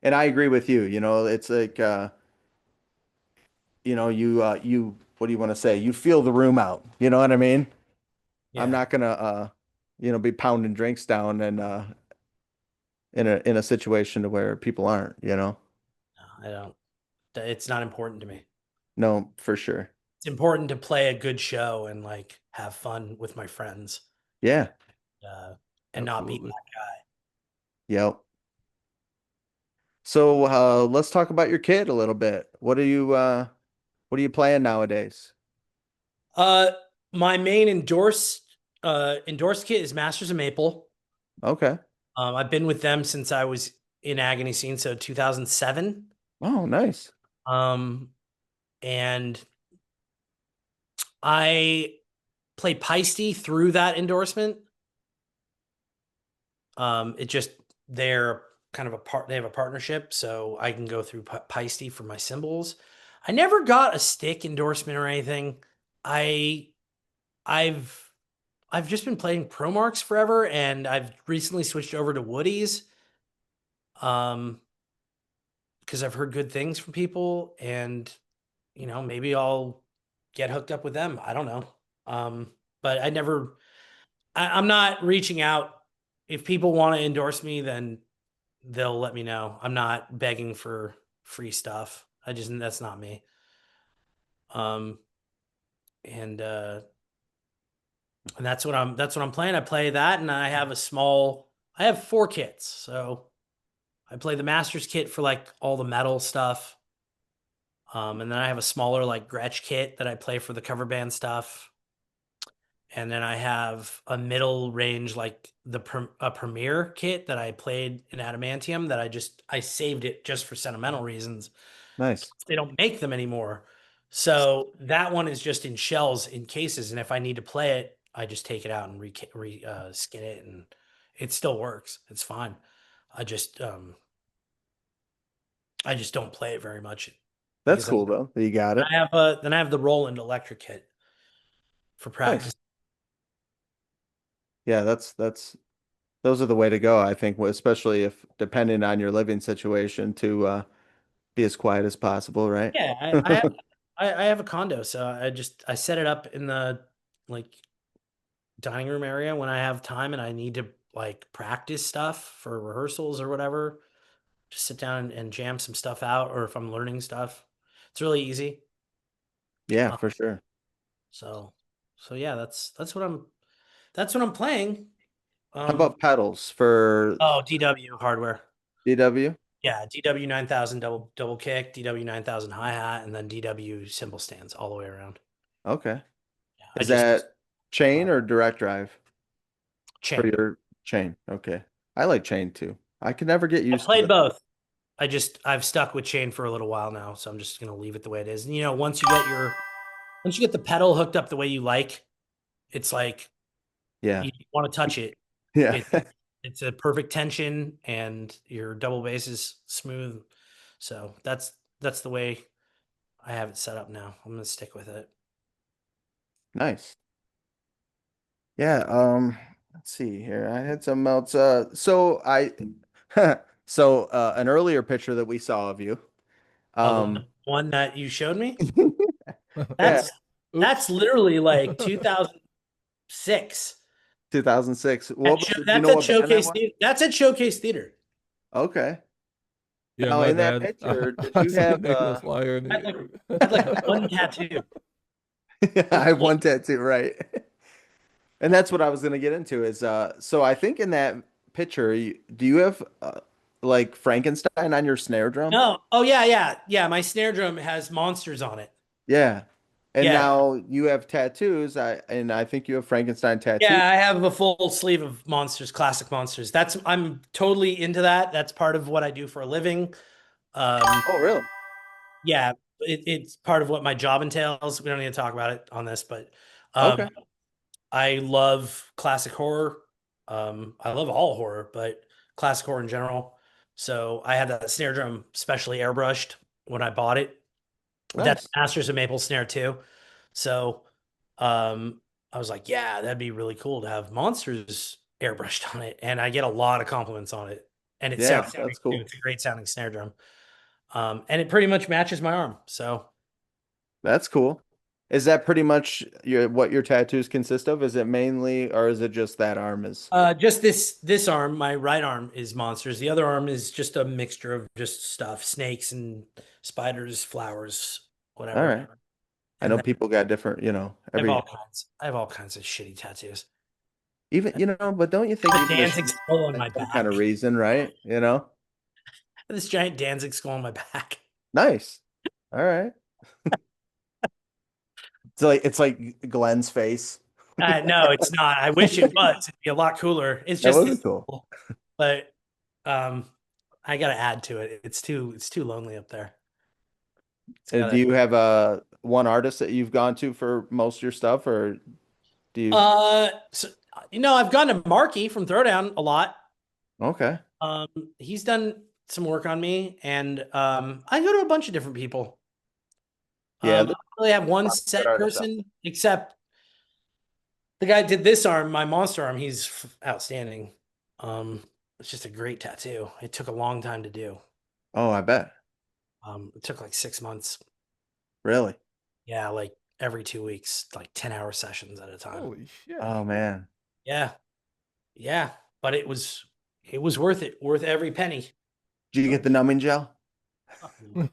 And I agree with you, you know, it's like you what do you want to say? You feel the room out. You know what I mean? I'm Yeah, not gonna be pounding drinks down and in a situation to where people aren't, you know? no, I don't. It's not important to me. No, for sure. It's important to play a good show and like have fun with my friends, Yeah. uh, and not be Absolutely. that guy. Yep. So let's talk about your kid a little bit. What are you playing nowadays? Uh, my main endorsed kit is Masters of Maple. Okay. I've been with them since I was in Agony Scene, so 2007. Oh, nice. Um, and I play Peisty through that endorsement. It just they're kind of a part. They have a partnership, so I can go through Peisty for my symbols. I never got a stick endorsement or anything. I I've I've just been playing Pro Marks forever, and I've recently switched over to Woodies. Um, because I've heard good things from people, and maybe I'll get hooked up with them. I don't know. But I'm not reaching out. If people want to endorse me, then they'll let me know. I'm not begging for free stuff. That's not me. Um, and that's what I'm playing. I play that, and I have 4 kits. So I play the Masters kit for like all the metal stuff. And then I have a smaller like Gretsch kit that I play for the cover band stuff. And then I have a middle range like a Premiere kit that I played in Adamantium that I saved it just for sentimental reasons. Nice. They don't make them anymore. So that one is just in shells in cases, and if I need to play it, I just take it out and skin it, and it still works. It's fine. I just um I just don't play it very much That's because cool though. You got it. I have the Roland electric kit for Nice. practice. Yeah, that's those are the way to go, I think, especially if depending on your living situation to be as quiet as possible, right? Yeah, I have a condo, so I set it up in the like dining room area when I have time and I need to like practice stuff for rehearsals or whatever. Just sit down and jam some stuff out, or if I'm learning stuff, it's really easy. Yeah, Uh, for sure. so, yeah, that's what I'm playing. How Um, about pedals for oh, DW hardware. DW? Yeah, DW 9000 double kick, DW 9000 hi hat, and then DW cymbal stands all the way around. Okay. Yeah, I Is just that chain or direct drive for chain. your chain? Okay. I like chain too. I can never get I used to played it. both. I've stuck with chain for a little while now, so I'm just gonna leave it the way it is. And once you get the pedal hooked up the way you like, it's like Yeah. you want to touch it. Yeah. It it's a perfect tension, and your double bass is smooth. So that's the way I have it set up now. I'm gonna stick with it. Nice. Yeah, let's see here. I had some else. An earlier picture that we saw of you. Oh, the Um, one that you showed me? yeah, That's Oops. literally like 2006. 2006. What was it? Do you That's know at what band that Showcase was? Theater. That's at Showcase Theater. Okay. Yeah, Now my in that bad. picture, did I you said have Nicholas Liar. I had like one tattoo. I have one tattoo, right? And that's what I was gonna get into is so I think in that picture, do you have like Frankenstein on your snare drum? No. Oh yeah. My snare drum has monsters on it. Yeah. And Yeah. now you have tattoos. I think you have Frankenstein tattoo. Yeah, I have a full sleeve of monsters, classic monsters. I'm totally into that. That's part of what I do for a living. Um, Oh, really? yeah, it's part of what my job entails. We don't need to talk about it on this, but um, Okay. I love classic horror. I love all horror, but classic horror in general. So I had that snare drum specially airbrushed when I bought it. That's Nice. Masters of Maple snare too. So um, I was like, yeah, that'd be really cool to have monsters airbrushed on it. And I get a lot of compliments on it. And it Yeah, sounds great that's too. cool. It's a great sounding snare drum. And it pretty much matches my arm. So That's cool. Is that pretty much what your tattoos consist of? Is it mainly, or is it just that arm is? just this arm, my right arm is monsters. The other arm is just a mixture of just stuff, snakes and spiders, flowers, All whatever. right. I And know then people got different, every I have all kinds of shitty tattoos. even, but don't you think The even the Danzig shit skull on has my some kind of back. reason, right? This giant Danzig skull on my back. Nice. All right. It's like Glenn's face. No, it's not. I wish it was. It'd be a lot cooler. It's That just would be it's cool. cool. But um I gotta add to it. It's too lonely up there. It's Do gotta you have one artist that you've gone to for most of your stuff, or do you? so, I've gone to Marky from Throwdown a lot. Okay. Um he's done some work on me, and I go to a bunch of different people. Yeah, I there's don't really have one a lot of good set artists out person, except the guy did this arm, my monster arm. He's outstanding. Um it's just a great tattoo. It took a long time to do. there. Oh, I bet. It took like 6 months. Really? Yeah, like every 2 weeks, like 10-hour sessions at a time. Holy shit. Oh man. Yeah. Yeah. But it was worth it, worth every penny. Did you get the numbing gel? I'll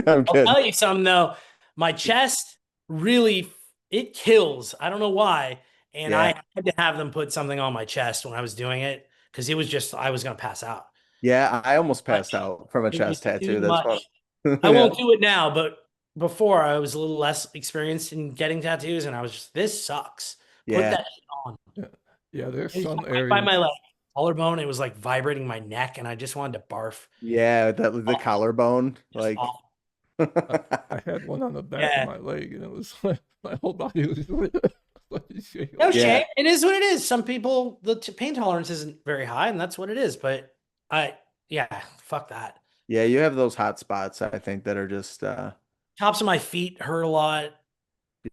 I'm kidding. tell you something though. My chest really it kills. I don't know why. And Yeah. I had to have them put something on my chest when I was doing it because it was just I was gonna pass out. Yeah, I almost passed Much. out from a It was chest too tattoo. That's fun. much. I Yeah. won't do it now, but before I was a little less experienced in getting tattoos, and I was just, this sucks. Put Yeah. that shit on. Yeah, yeah. There's It was some right by areas. my like collarbone. It was like vibrating my neck, and I just wanted to barf. Yeah, the Awful. collarbone, Just like awful. I had one on the back of Yeah. my leg, and it was like my whole body was like shaking. No Yeah. shame. It is what it is. Some people, the pain tolerance isn't very high, and that's what it is. But yeah, fuck that. Yeah, you have those hot spots, I think, that are just Tops of my feet hurt a lot.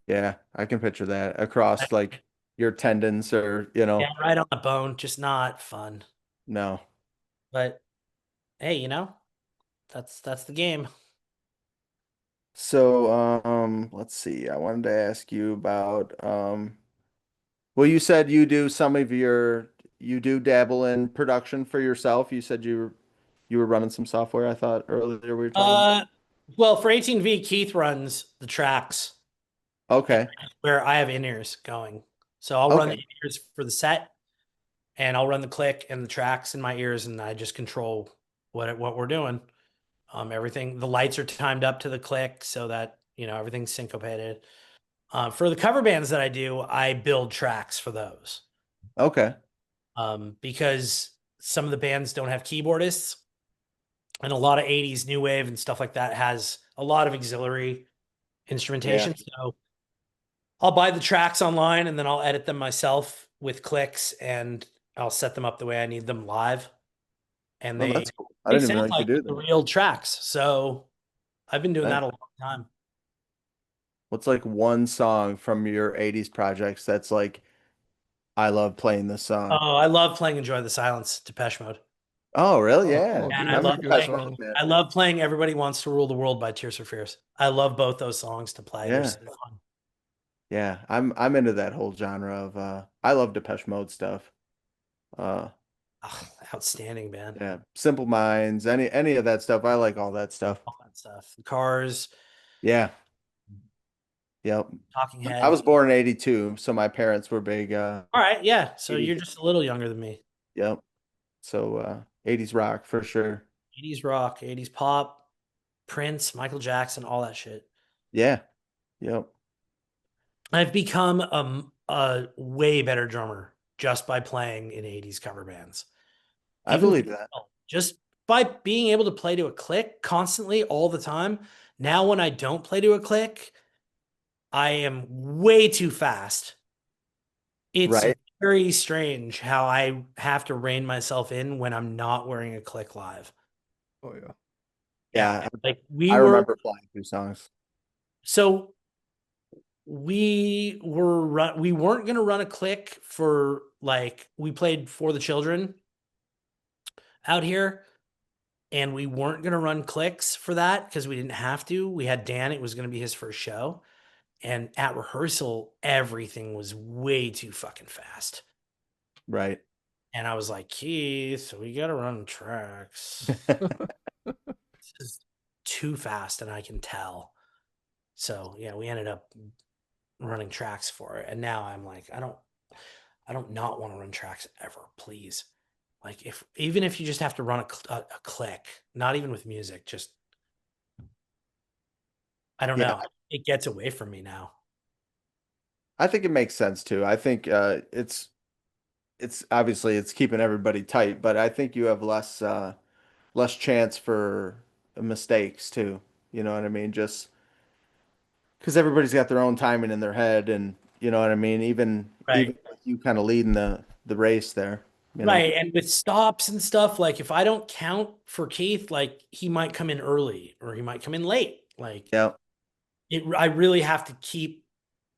yeah, I can picture that across like your tendons or, Yeah, right on the bone. Just not fun. no. But hey, that's the game. So, let's see. I wanted to ask you about well, you said you do dabble in production for yourself. You said you were running some software, I thought earlier we were talking about. Uh, well, for 18V, Keith runs the tracks Okay. where I have in-ears going. So I'll run the Okay. in-ears for the set, and I'll run the click and the tracks in my ears, and I just control what we're doing. Everything, the lights are timed up to the click so that everything's syncopated. For the cover bands that I do, I build tracks for those. Okay. Because some of the bands don't have keyboardists, and a lot of 80s new wave and stuff like that has a lot of auxiliary Yeah. instrumentation. So I'll buy the tracks online, and then I'll edit them myself with clicks, and I'll set them up the way I need them live. And Oh, they that's cool. I They didn't even know sound you could like do the that. real tracks. So I've been doing Nice. that a long time. What's like one song from your 80s projects that's like, I love playing this song? Oh, I love playing Enjoy the Silence, Depeche Mode. Oh, really? Oh, Yeah. And dude, I I'm that's a a love good Depeche playing Mode song. man. I love playing Everybody Wants to Rule the World by Tears for Fears. I love both those songs to play. They're Yeah. so fun. Yeah. I'm into that whole genre of I love Depeche Mode stuff. Uh Oh, outstanding, man. yeah. Simple Minds, any of that stuff. I like all that stuff. All that stuff. The Cars, Yeah. Yep. Talking I Heads. was born in 82, so my parents were big All right, yeah. So 80s. you're just a little younger than me. Yep. So 80s rock for sure. 80s rock, 80s pop, Prince, Michael Jackson, all that shit. Yeah. Yep. I've become a way better drummer just by playing in 80s cover bands. I Even believe that. just by being able to play to a click constantly all the time. Now, when I don't play to a click, I am way too fast. It's Right? very strange how I have to rein myself in when I'm not wearing a click live. Oh yeah. Yeah, Yeah. like I remember flying through songs. so we weren't going to run a click for, like, we played For the Children out here, and we weren't going to run clicks for that because we didn't have to. We had Dan, it was going to be his first show, and at rehearsal everything was way too fucking fast, Right. and I was like, Keith, we got to run tracks. This is too fast, and I can tell. So yeah, we ended up running tracks for it, and now I'm like, I don't not want to run tracks ever, please. Like, if even if you just have to run a click, not even with music, just, I don't Yeah. know. It gets away from me now. I think it makes sense too. I think it's obviously it's keeping everybody tight, but I think you have less chance for mistakes too. You know what I mean? Just because everybody's got their own timing in their head, and you know what I mean. Right. Even with you kind of leading the race there, you know. Right. And with stops and stuff, like, if I don't count for Keith, like, he might come in early or he might come in late. Like, Yeah, I really have to keep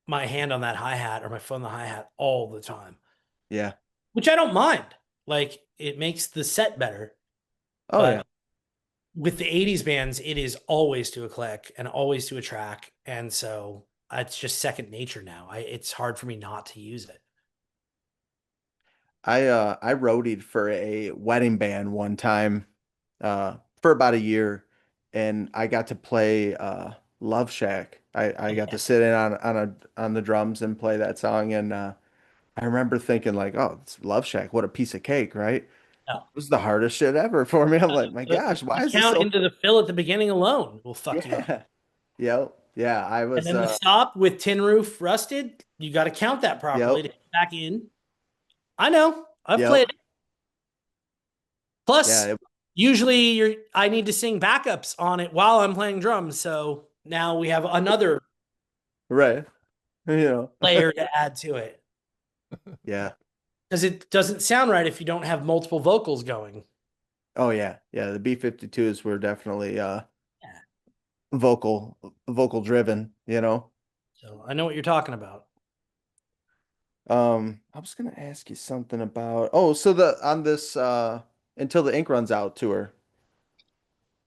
my hand on that hi-hat or my foot on the hi-hat all the time, yeah. which I don't mind. Like, it makes the set better. Oh But yeah. with the 80s bands, it is always to a click and always to a track. And so it's just second nature now. It's hard for me not to use it. I roadied for a wedding band one time for about a year, and I got to play Love Shack. I got to sit in on the drums and play that song, and I remember thinking like, oh, it's Love Shack, what a piece of cake, right? No. It was the hardest shit ever for me. I'm like, my gosh, why The is this count so? into the fill at the beginning alone will fuck you up. Yeah, yep, yeah. I And was then the stop with Tin Roof Rusted, you got to count that properly yep, to get back in. I know. I've yep, played it. Plus, yeah, usually I need to sing backups on it while I'm playing drums. So now we have another right, you know, layer to add to it. yeah. Because it doesn't sound right if you don't have multiple vocals going. Oh yeah, yeah. The B-52s were definitely Yeah. vocal driven, you know. So I know what you're talking about. I was gonna ask you something about so the on this Until the Ink Runs Out tour,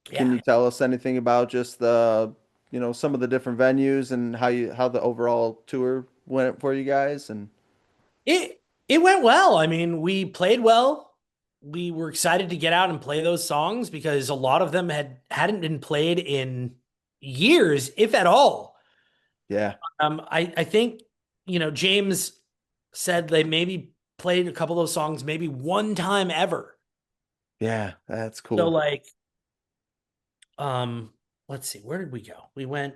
can Yeah. you tell us anything about just some of the different venues and how the overall tour went for you guys and It went well. I mean, we played well. We were excited to get out and play those songs because a lot of them hadn't been played in years, if at all. yeah, I think, James said they maybe played a couple of those songs maybe one time ever. yeah, that's So, cool. like, let's see, where did we go? We went,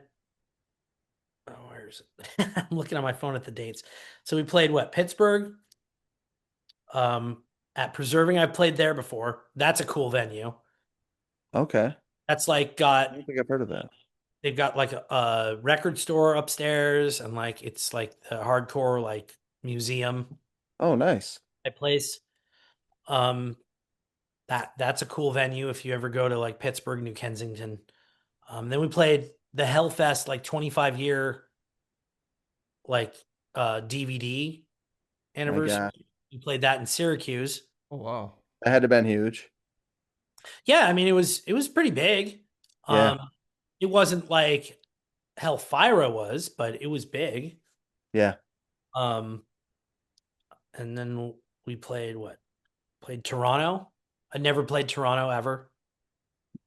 oh, where's it? I'm looking at my phone at the dates. So we played what? Pittsburgh, at Preserving. I've played there before. That's a cool venue. Okay. That's like I don't think I've heard of that. they've got like a record store upstairs, and like it's like a hardcore like museum Oh, nice. type place. Um, That's a cool venue if you ever go to like Pittsburgh, New Kensington. Then we played the Hellfest like 25-year like DVD My anniversary. God, We played that in Syracuse. Oh wow. that had to been huge. Yeah, I mean it was pretty big. Yeah, Um, it wasn't like Hellfire was, but it was big. yeah. Um, and then we played what? Played Toronto. I never played Toronto ever.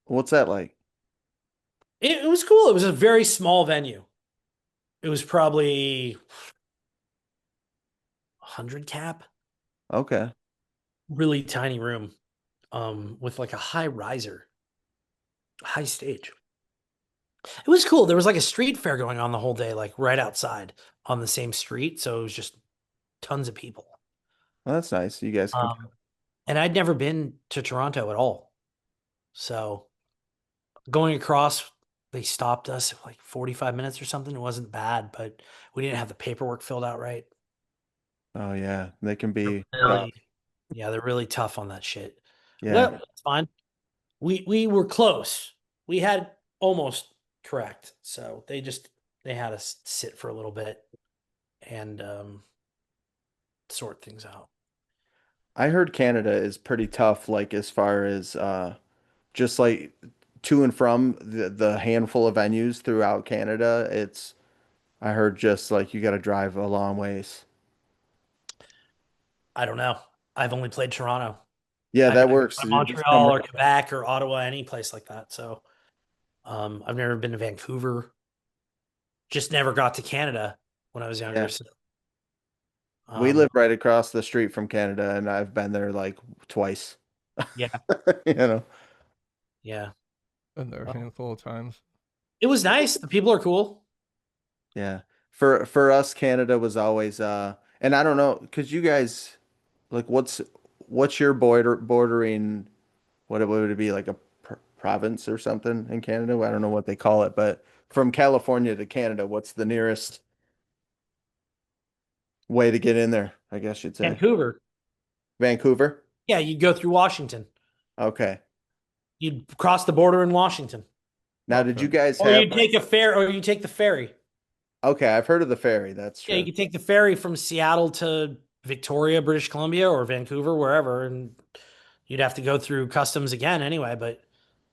What's that like? It was cool. It was a very small venue. It was probably 100 cap, Okay. really tiny room, with like a high stage. It was cool. There was like a street fair going on the whole day, like right outside on the same street. So it was just tons of people. Well, that's nice. You guys can. Um, and I'd never been to Toronto at all. So going across, they stopped us at like 45 minutes or something. It wasn't bad, but we didn't have the paperwork filled out right. Oh yeah, they can be tough. Really, yeah, they're really tough on that shit. Yeah. Well, it's fine. We were close. We had almost correct. So they had us sit for a little bit and sort things out. I heard Canada is pretty tough, like as far as just like to and from the handful of venues throughout Canada. It's I heard just like you got to drive a long ways. I don't know. I've only played Toronto. Yeah, I've that never works. been to You just come Montreal right. or Quebec or Ottawa, any place like that. So I've never been to Vancouver. Just never got to Canada when I was younger. Yeah, So we um, live right across the street from Canada, and I've been there like twice. yeah, You know. yeah. Been there a Well, handful of times. it was nice. The people are cool. Yeah. For us, Canada was always and I don't know, because you guys like what's your bordering what would it be like a province or something in Canada? I don't know what they call it, but from California to Canada, what's the nearest way to get in there? I guess you'd say. Vancouver. Vancouver? Yeah, you'd go through Washington. Okay. You'd cross the border in Washington. Now, did Okay. you guys Or have you like take a fair, or you take the ferry. okay, I've heard of the ferry, that's Yeah, you true. could take the ferry from Seattle to Victoria, British Columbia, or Vancouver, wherever, and you'd have to go through customs again anyway. But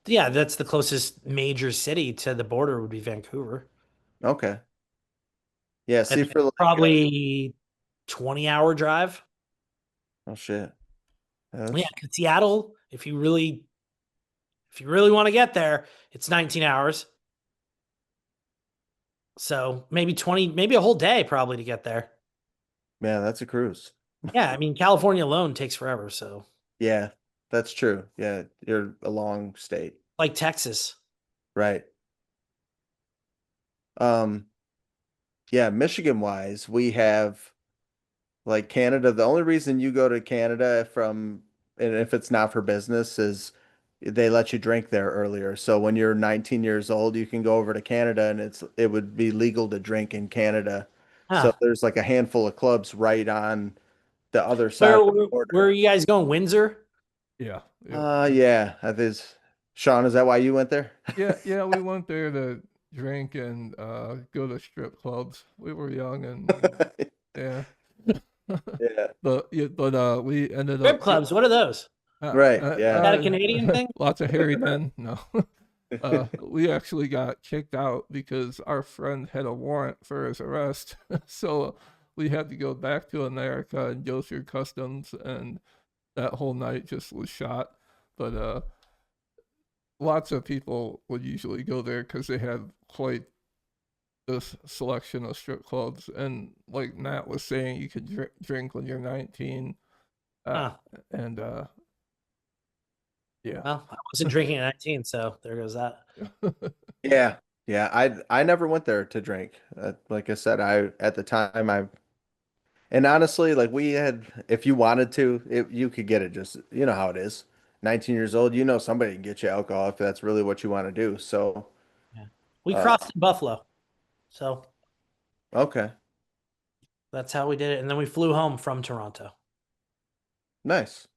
yeah, that's the closest major city to the border would be Vancouver. Okay. Yeah, And see for like probably 20-hour drive. oh shit. Yeah, That's 'cause Seattle, if you really want to get there, it's 19 hours. So maybe 20, maybe a whole day probably to get there. yeah, that's a cruise. Yeah, I mean California alone takes forever, so Yeah, that's true. Yeah, you're a long state. like Texas. Right. Um, yeah, Michigan wise, we have like Canada. The only reason you go to Canada from, and if it's not for business, is they let you drink there earlier. So when you're 19 years old, you can go over to Canada and it would be legal to drink in Canada. So Huh. there's like a handful of clubs right on the other Where side of the where, where are border. you guys going? Windsor? Yeah. Yep. Yeah, that is. Sean, is that why you went there? Yeah, we went there to drink and go to strip clubs. We were young and yeah. Yeah, But we ended Strip up clubs, what are those? right. Is Yeah. that a Canadian thing? lots of hairy men. No. We actually got kicked out because our friend had a warrant for his arrest. So we had to go back to America and go through customs, and that whole night just was shot. But lots of people would usually go there because they had quite this selection of strip clubs. And like Matt was saying, you could drink when you're 19. Uh, Huh. and yeah. Well, I wasn't drinking at 19, so there goes that. Yeah. Yeah. I never went there to drink. Like I said, I at the time I and honestly, like we had, if you wanted to, you could get it. Just you know how it is. 19 years old, you know somebody can get you alcohol if that's really what you want to do. So, Yeah. We uh, crossed in Buffalo. So okay, that's how we did it. And then we flew home from Toronto. nice.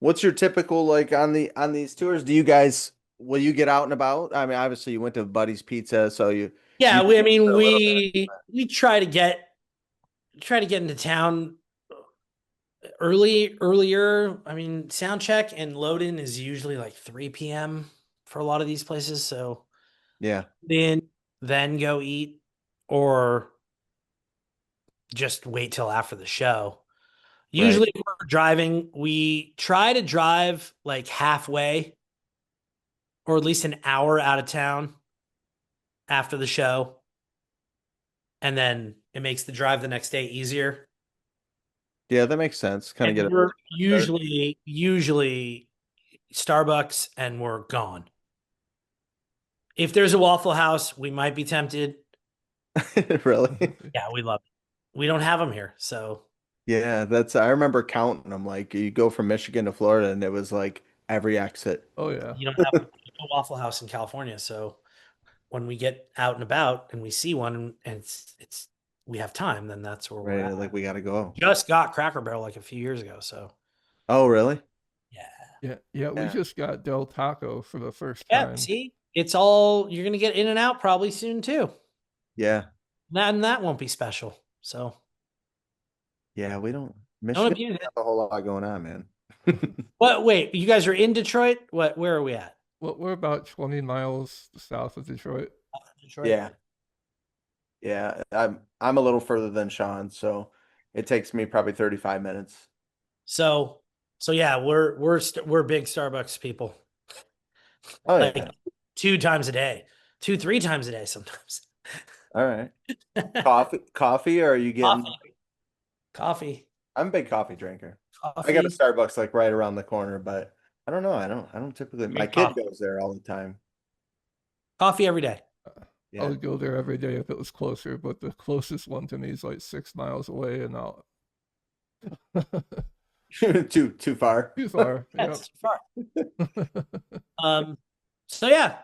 What's your typical like on these tours? Do you guys will you get out and about? I mean, obviously you went to Buddy's Pizza, so you Yeah, I mean, a little bit. we try to get into town earlier. I mean, sound check and load in is usually like 3 p.m. for a lot of these places. So Yeah, then go eat or just wait till after the show. right. Usually if we're driving, we try to drive like halfway or at least an hour out of town after the show. And then it makes the drive the next day easier. Yeah, that makes sense. Kind of get And a we're start. usually Starbucks and we're gone. If there's a Waffle House, we might be tempted. Really? Yeah, we love it. We don't have them here, so Yeah, that's I remember counting them. Like you go from Michigan to Florida, and it was like every exit. Oh yeah. you don't have a Waffle House in California. So when we get out and about and we see one and it's we have time, then that's where we're Right, at. like we gotta go. Just got Cracker Barrel like a few years ago, so Oh, really? yeah. Yeah. We Yeah. just got Del Taco for the first Yeah, time. see, it's all you're gonna get In and Out probably soon too. Yeah. And that won't be special. So Yeah, we don't don't Michigan abuse it. has a whole lot going on, man. What? Wait, you guys are in Detroit? What? Where are we at? Well, we're about 20 miles south of Detroit. Detroit. Yeah. Yeah. I'm a little further than Sean, so it takes me probably 35 minutes. So, so yeah, we're big Starbucks people. Oh Like yeah. 2 times a day, 3 times a day sometimes. All right. Coffee, or are you getting Coffee, coffee, I'm a big coffee drinker. I got a coffee. Starbucks like right around the corner, but I don't know. I don't typically my Drink kid coffee. goes there all the time. Coffee every day. I Yeah. would go there every day if it was closer, but the closest one to me is like 6 miles away, and I'll Too far. too far. Yep. That's too far. So yeah,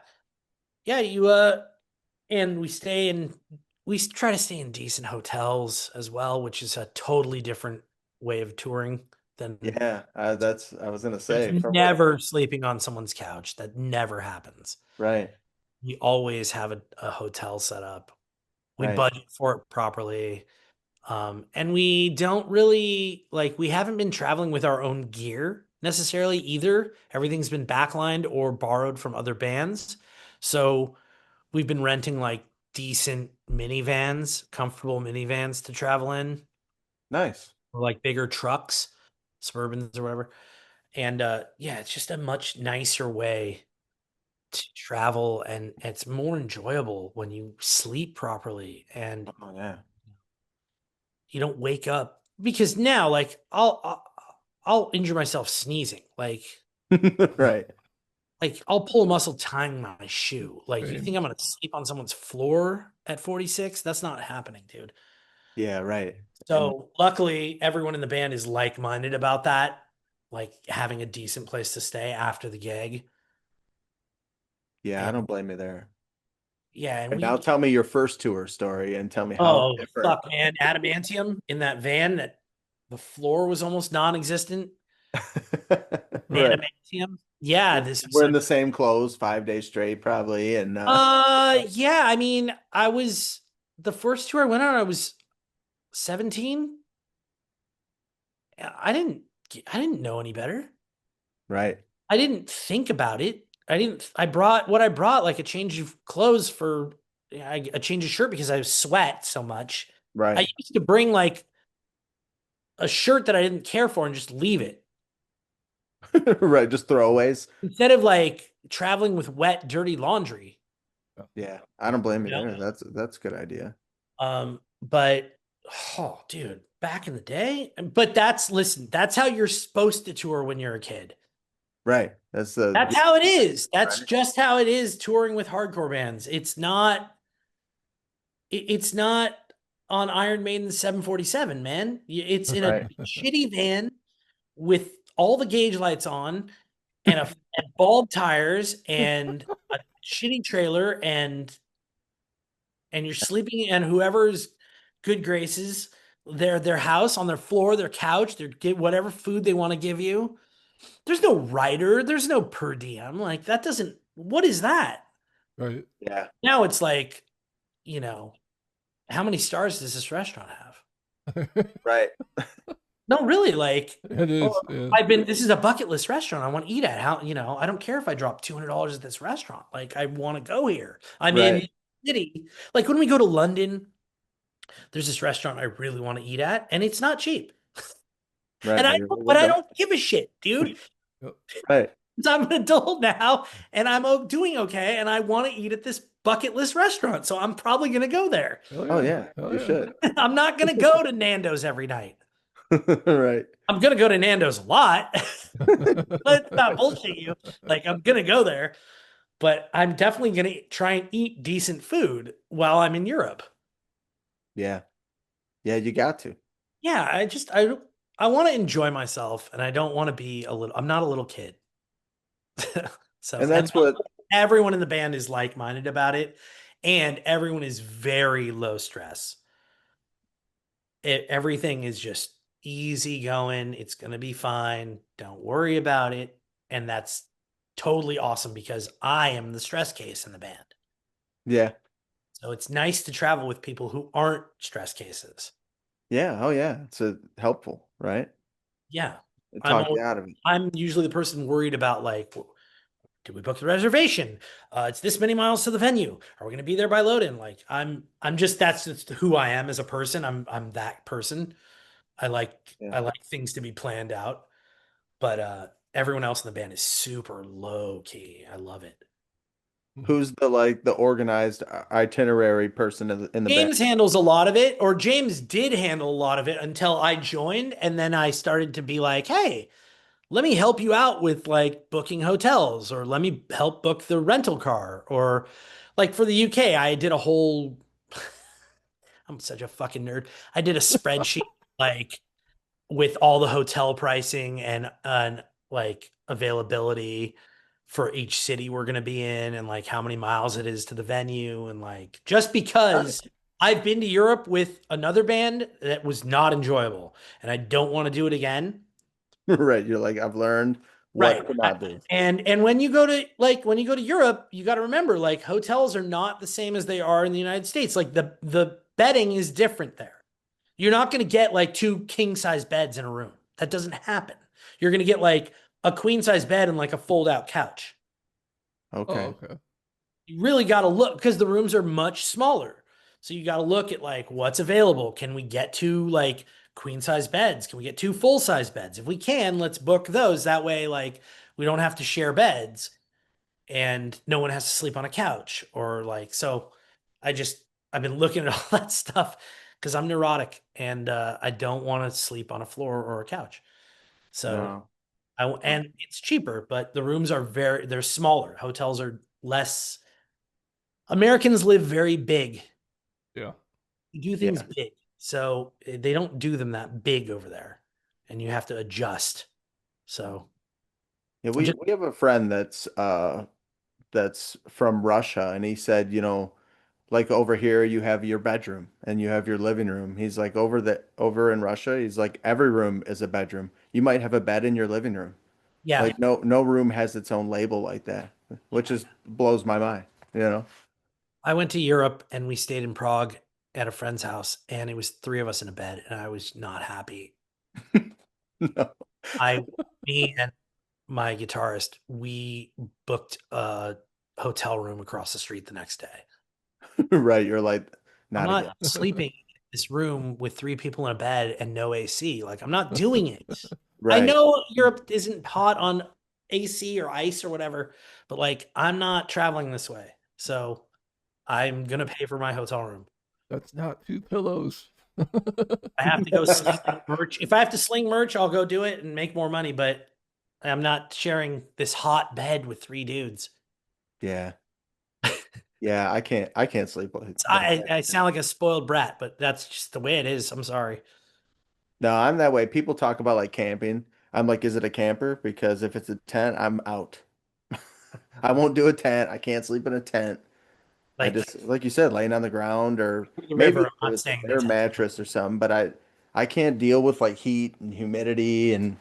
yeah, and we try to stay in decent hotels as well, which is a totally different way of touring than Yeah, that's I was gonna there's say from what never sleeping on someone's couch. That never happens. right, We always have a hotel set up. We right. budget for it properly. And we don't really like we haven't been traveling with our own gear necessarily either. Everything's been backlined or borrowed from other bands. So we've been renting like decent minivans, comfortable minivans to travel in, Nice. or like bigger trucks, Suburbans or whatever. And yeah, it's just a much nicer way to travel and it's more enjoyable when you sleep properly and Oh yeah. you don't wake up because now like I'll injure myself sneezing. Right. Like I'll pull a muscle tying my shoe. Like you Same. think I'm gonna sleep on someone's floor at 46? That's not happening, dude. Yeah, right. And So luckily everyone in the band is like-minded about that, like having a decent place to stay after the gig. yeah, I And don't blame you there. yeah, and And now we tell me your first tour story and tell me how oh different. fuck man, adamantium in that van that the floor was almost non-existent. Right. Adamantium. Yeah, this was We're in the same clothes 5 days straight, probably. And yeah, I mean, I was the first tour I went on, I was 17. I didn't know any better. right. I didn't think about it. I brought what I brought, like a change of clothes for a change of shirt because I sweat so much. I Right. used to bring like a shirt that I didn't care for and just leave it. Right. Just throwaways. Instead of like traveling with wet, dirty laundry. Yeah. I don't blame you Yeah. there. That's a good idea. But oh, dude, back in the day. But that's how you're supposed to tour when you're a kid. Right. That's the That's how it is. That's Right. just how it is touring with hardcore bands. It's not on Iron Maiden 747, man. It's in a Right. shitty van with all the gauge lights on and bald tires and a shitty trailer and you're sleeping in whoever's good graces, their house on their floor, their couch, their get whatever food they want to give you. There's no writer, there's no per diem. Like that doesn't, what is that? Right. Yeah. Now it's like, you know, how many stars does this restaurant have? Right. No, really, like, It oh, is. Yeah. this is a bucket list restaurant I want to eat at. How, I don't care if I drop $200 at this restaurant. Like, I want to go here. I'm Right. in city. Like when we go to London, there's this restaurant I really want to eat at, and it's not cheap. Right. And But you're like, but what I the? don't give a shit, dude. Yep. Right. 'Cause I'm an adult now, and I'm doing okay, and I want to eat at this bucket list restaurant, so I'm probably gonna go there. Hell Oh yeah. yeah, Hell you yeah. should. I'm not gonna go to Nando's every night. Right. I'm gonna go to Nando's a lot. Let's not bullshit you. Like I'm gonna go there, but I'm definitely gonna try and eat decent food while I'm in Europe. Yeah. Yeah, you got to. Yeah, I want to enjoy myself, and I don't want to be a little. I'm not a little kid. So, And and that's what, everyone in the band is like-minded about it, and everyone is very low stress. Everything is just easy going. It's going to be fine. Don't worry about it. And that's totally awesome because I am the stress case in the band. yeah. So it's nice to travel with people who aren't stress cases. Yeah. Oh yeah. It's helpful, right? Yeah. It I'm talk always, you out of it. I'm usually the person worried about like, did we book the reservation? It's this many miles to the venue. Are we going to be there by load in? Like I'm just that's just who I am as a person. I'm that person. I like Yeah. I like things to be planned out, but everyone else in the band is super low key. I love it. Who's the organized itinerary person in the band? James handles a lot of it, or James did handle a lot of it until I joined, and then I started to be like, "Hey, let me help you out with like booking hotels, or let me help book the rental car, or like for the UK, I did a whole. I'm such a fucking nerd. I did a spreadsheet like with all the hotel pricing and like availability for each city we're going to be in and like how many miles it is to the venue and like just because I've been to Europe with another band that was not enjoyable and I don't want to do it again. Right. You're like, I've learned Right. what to not do. And when you go to Europe, you got to remember like hotels are not the same as they are in the United States. Like the bedding is different there. You're not going to get like two king size beds in a room. That doesn't happen. You're going to get like a queen size bed and like a fold out couch. Okay. Oh, okay. You really got to look because the rooms are much smaller. So you got to look at like what's available. Can we get two like queen size beds? Can we get two full size beds? If we can, let's book those. That way, like we don't have to share beds and no one has to sleep on a couch or like, so I just, I've been looking at all that stuff because I'm neurotic and I don't want to sleep on a floor or a couch. So No. and it's cheaper, but the rooms are they're smaller. Hotels are less. Americans live very big. Yeah. You do things Yeah. big. So they don't do them that big over there and you have to adjust. So Yeah, I'm just, we have a friend that's from Russia, and he said, like over here you have your bedroom and you have your living room. He's like over in Russia, he's like every room is a bedroom. You might have a bed in your living room. yeah. Like no room has its own label like that, which is blows my mind, you know? I went to Europe and we stayed in Prague at a friend's house and it was three of us in a bed and I was not happy. No. Me and my guitarist, we booked a hotel room across the street the next day. Right, you're like I'm not again. not sleeping in this room with three people in a bed and no AC. Like I'm not doing it. I Right. know Europe isn't hot on AC or ice or whatever, but like I'm not traveling this way. So I'm gonna pay for my hotel room. That's not two pillows. I have to go sling merch. If I have to sling merch, I'll go do it and make more money, but I'm not sharing this hot bed with three dudes. Yeah. Yeah, I can't sleep like I that. sound like a spoiled brat, but that's just the way it is. I'm sorry. No, I'm that way. People talk about like camping. I'm like, is it a camper? Because if it's a tent, I'm out. I won't do a tent. I can't sleep in a tent. I Like just, like you said, laying on the ground or the maybe river, I'm not with staying in a air tent. mattress or something, but I can't deal with like heat and humidity and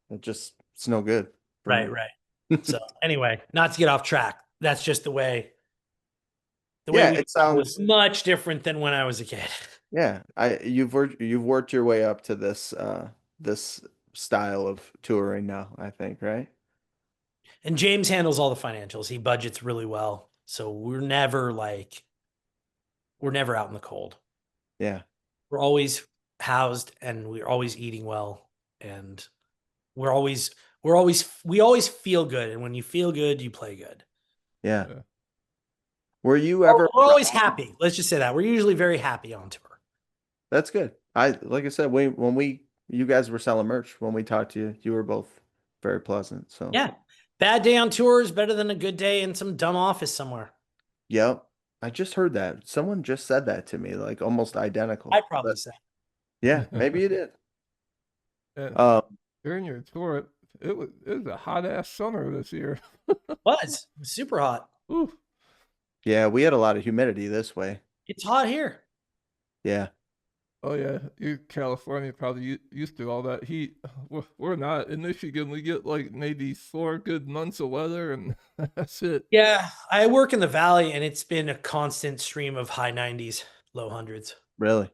it just it's no good for Right, me. right. So anyway, not to get off track. That's just the way Yeah, we it was sounds. much different than when I was a kid. Yeah, you've worked your way up to this style of touring now, I think, right? And James handles all the financials. He budgets really well. So we're never out in the cold. Yeah, We're always housed and we're always eating well and we always feel good, and when you feel good, you play good. yeah. Yeah. Were you We're ever we're always around? happy. Let's just say that. We're usually very happy on tour. That's good. Like I said, when you guys were selling merch when we talked to you, you were both very pleasant. So, Yeah. Bad day on tour is better than a good day in some dumb office somewhere. yep. I just heard that. Someone just said that to me, like almost I identical. probably But said. yeah, maybe you did. And Um, during your tour, it was a hot ass summer this year. Was. It was super hot. Ooh. yeah, we had a lot of humidity this way. It's hot here. Yeah. Oh yeah, you California probably used to all that heat. We're not in Michigan. We get like maybe 4 good months of weather, and that's it. Yeah, I work in the valley and it's been a constant stream of high 90s, low hundreds. Really?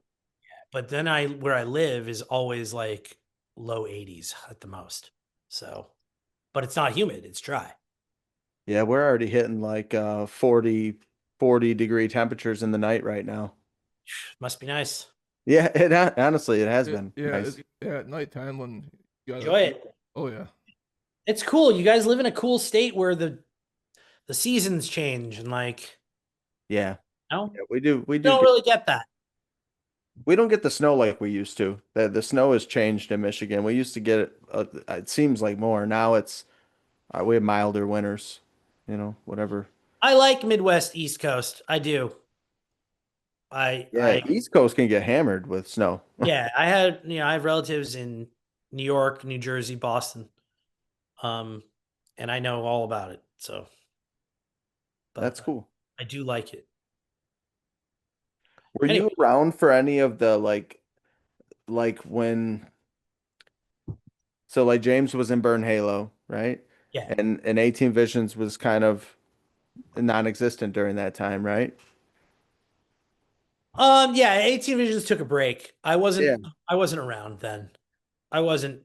But then I where I live is always like low 80s at the most. So, but it's not humid, it's dry. Yeah, we're already hitting like 40 degree temperatures in the night right now. Must be nice. Yeah, honestly, it has been nice. Yeah, at nighttime when you gotta. Enjoy it. Oh yeah, It's cool. You guys live in a cool state where the seasons change and like, Yeah. no, Yeah, we do don't get really get that. we don't get the snow like we used to. The snow has changed in Michigan. We used to get it it seems like more. Now it's we have milder winters, whatever. I like Midwest East Coast. I do. I Yeah, I East Coast can get hammered with snow. yeah, I have relatives in New York, New Jersey, Boston. Um and I know all about it. So, but That's cool. I do like it. Were Anyway, you around for any of the like when so like James was in Burn Halo, right? yeah. And 18 Visions was kind of non-existent during that time, right? Yeah, 18 Visions took a break. Yeah. I wasn't around then. I wasn't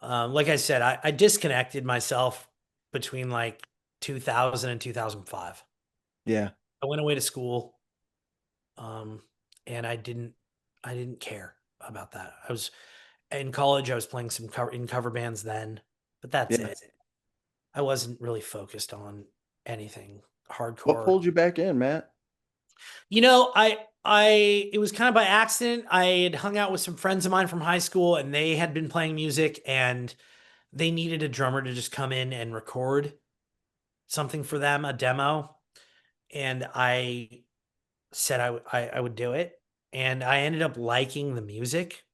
like I said, I disconnected myself between like 2000 and 2005. Yeah. I went away to school, um, and I didn't care about that. I was in college. I was playing some cover bands then, but that's Yeah. it. I wasn't really focused on anything What hardcore. pulled you back in, Matt? It was kind of by accident. I had hung out with some friends of mine from high school, and they had been playing music, and they needed a drummer to just come in and record something for them, a demo. And I said I would do it. And I ended up liking the music.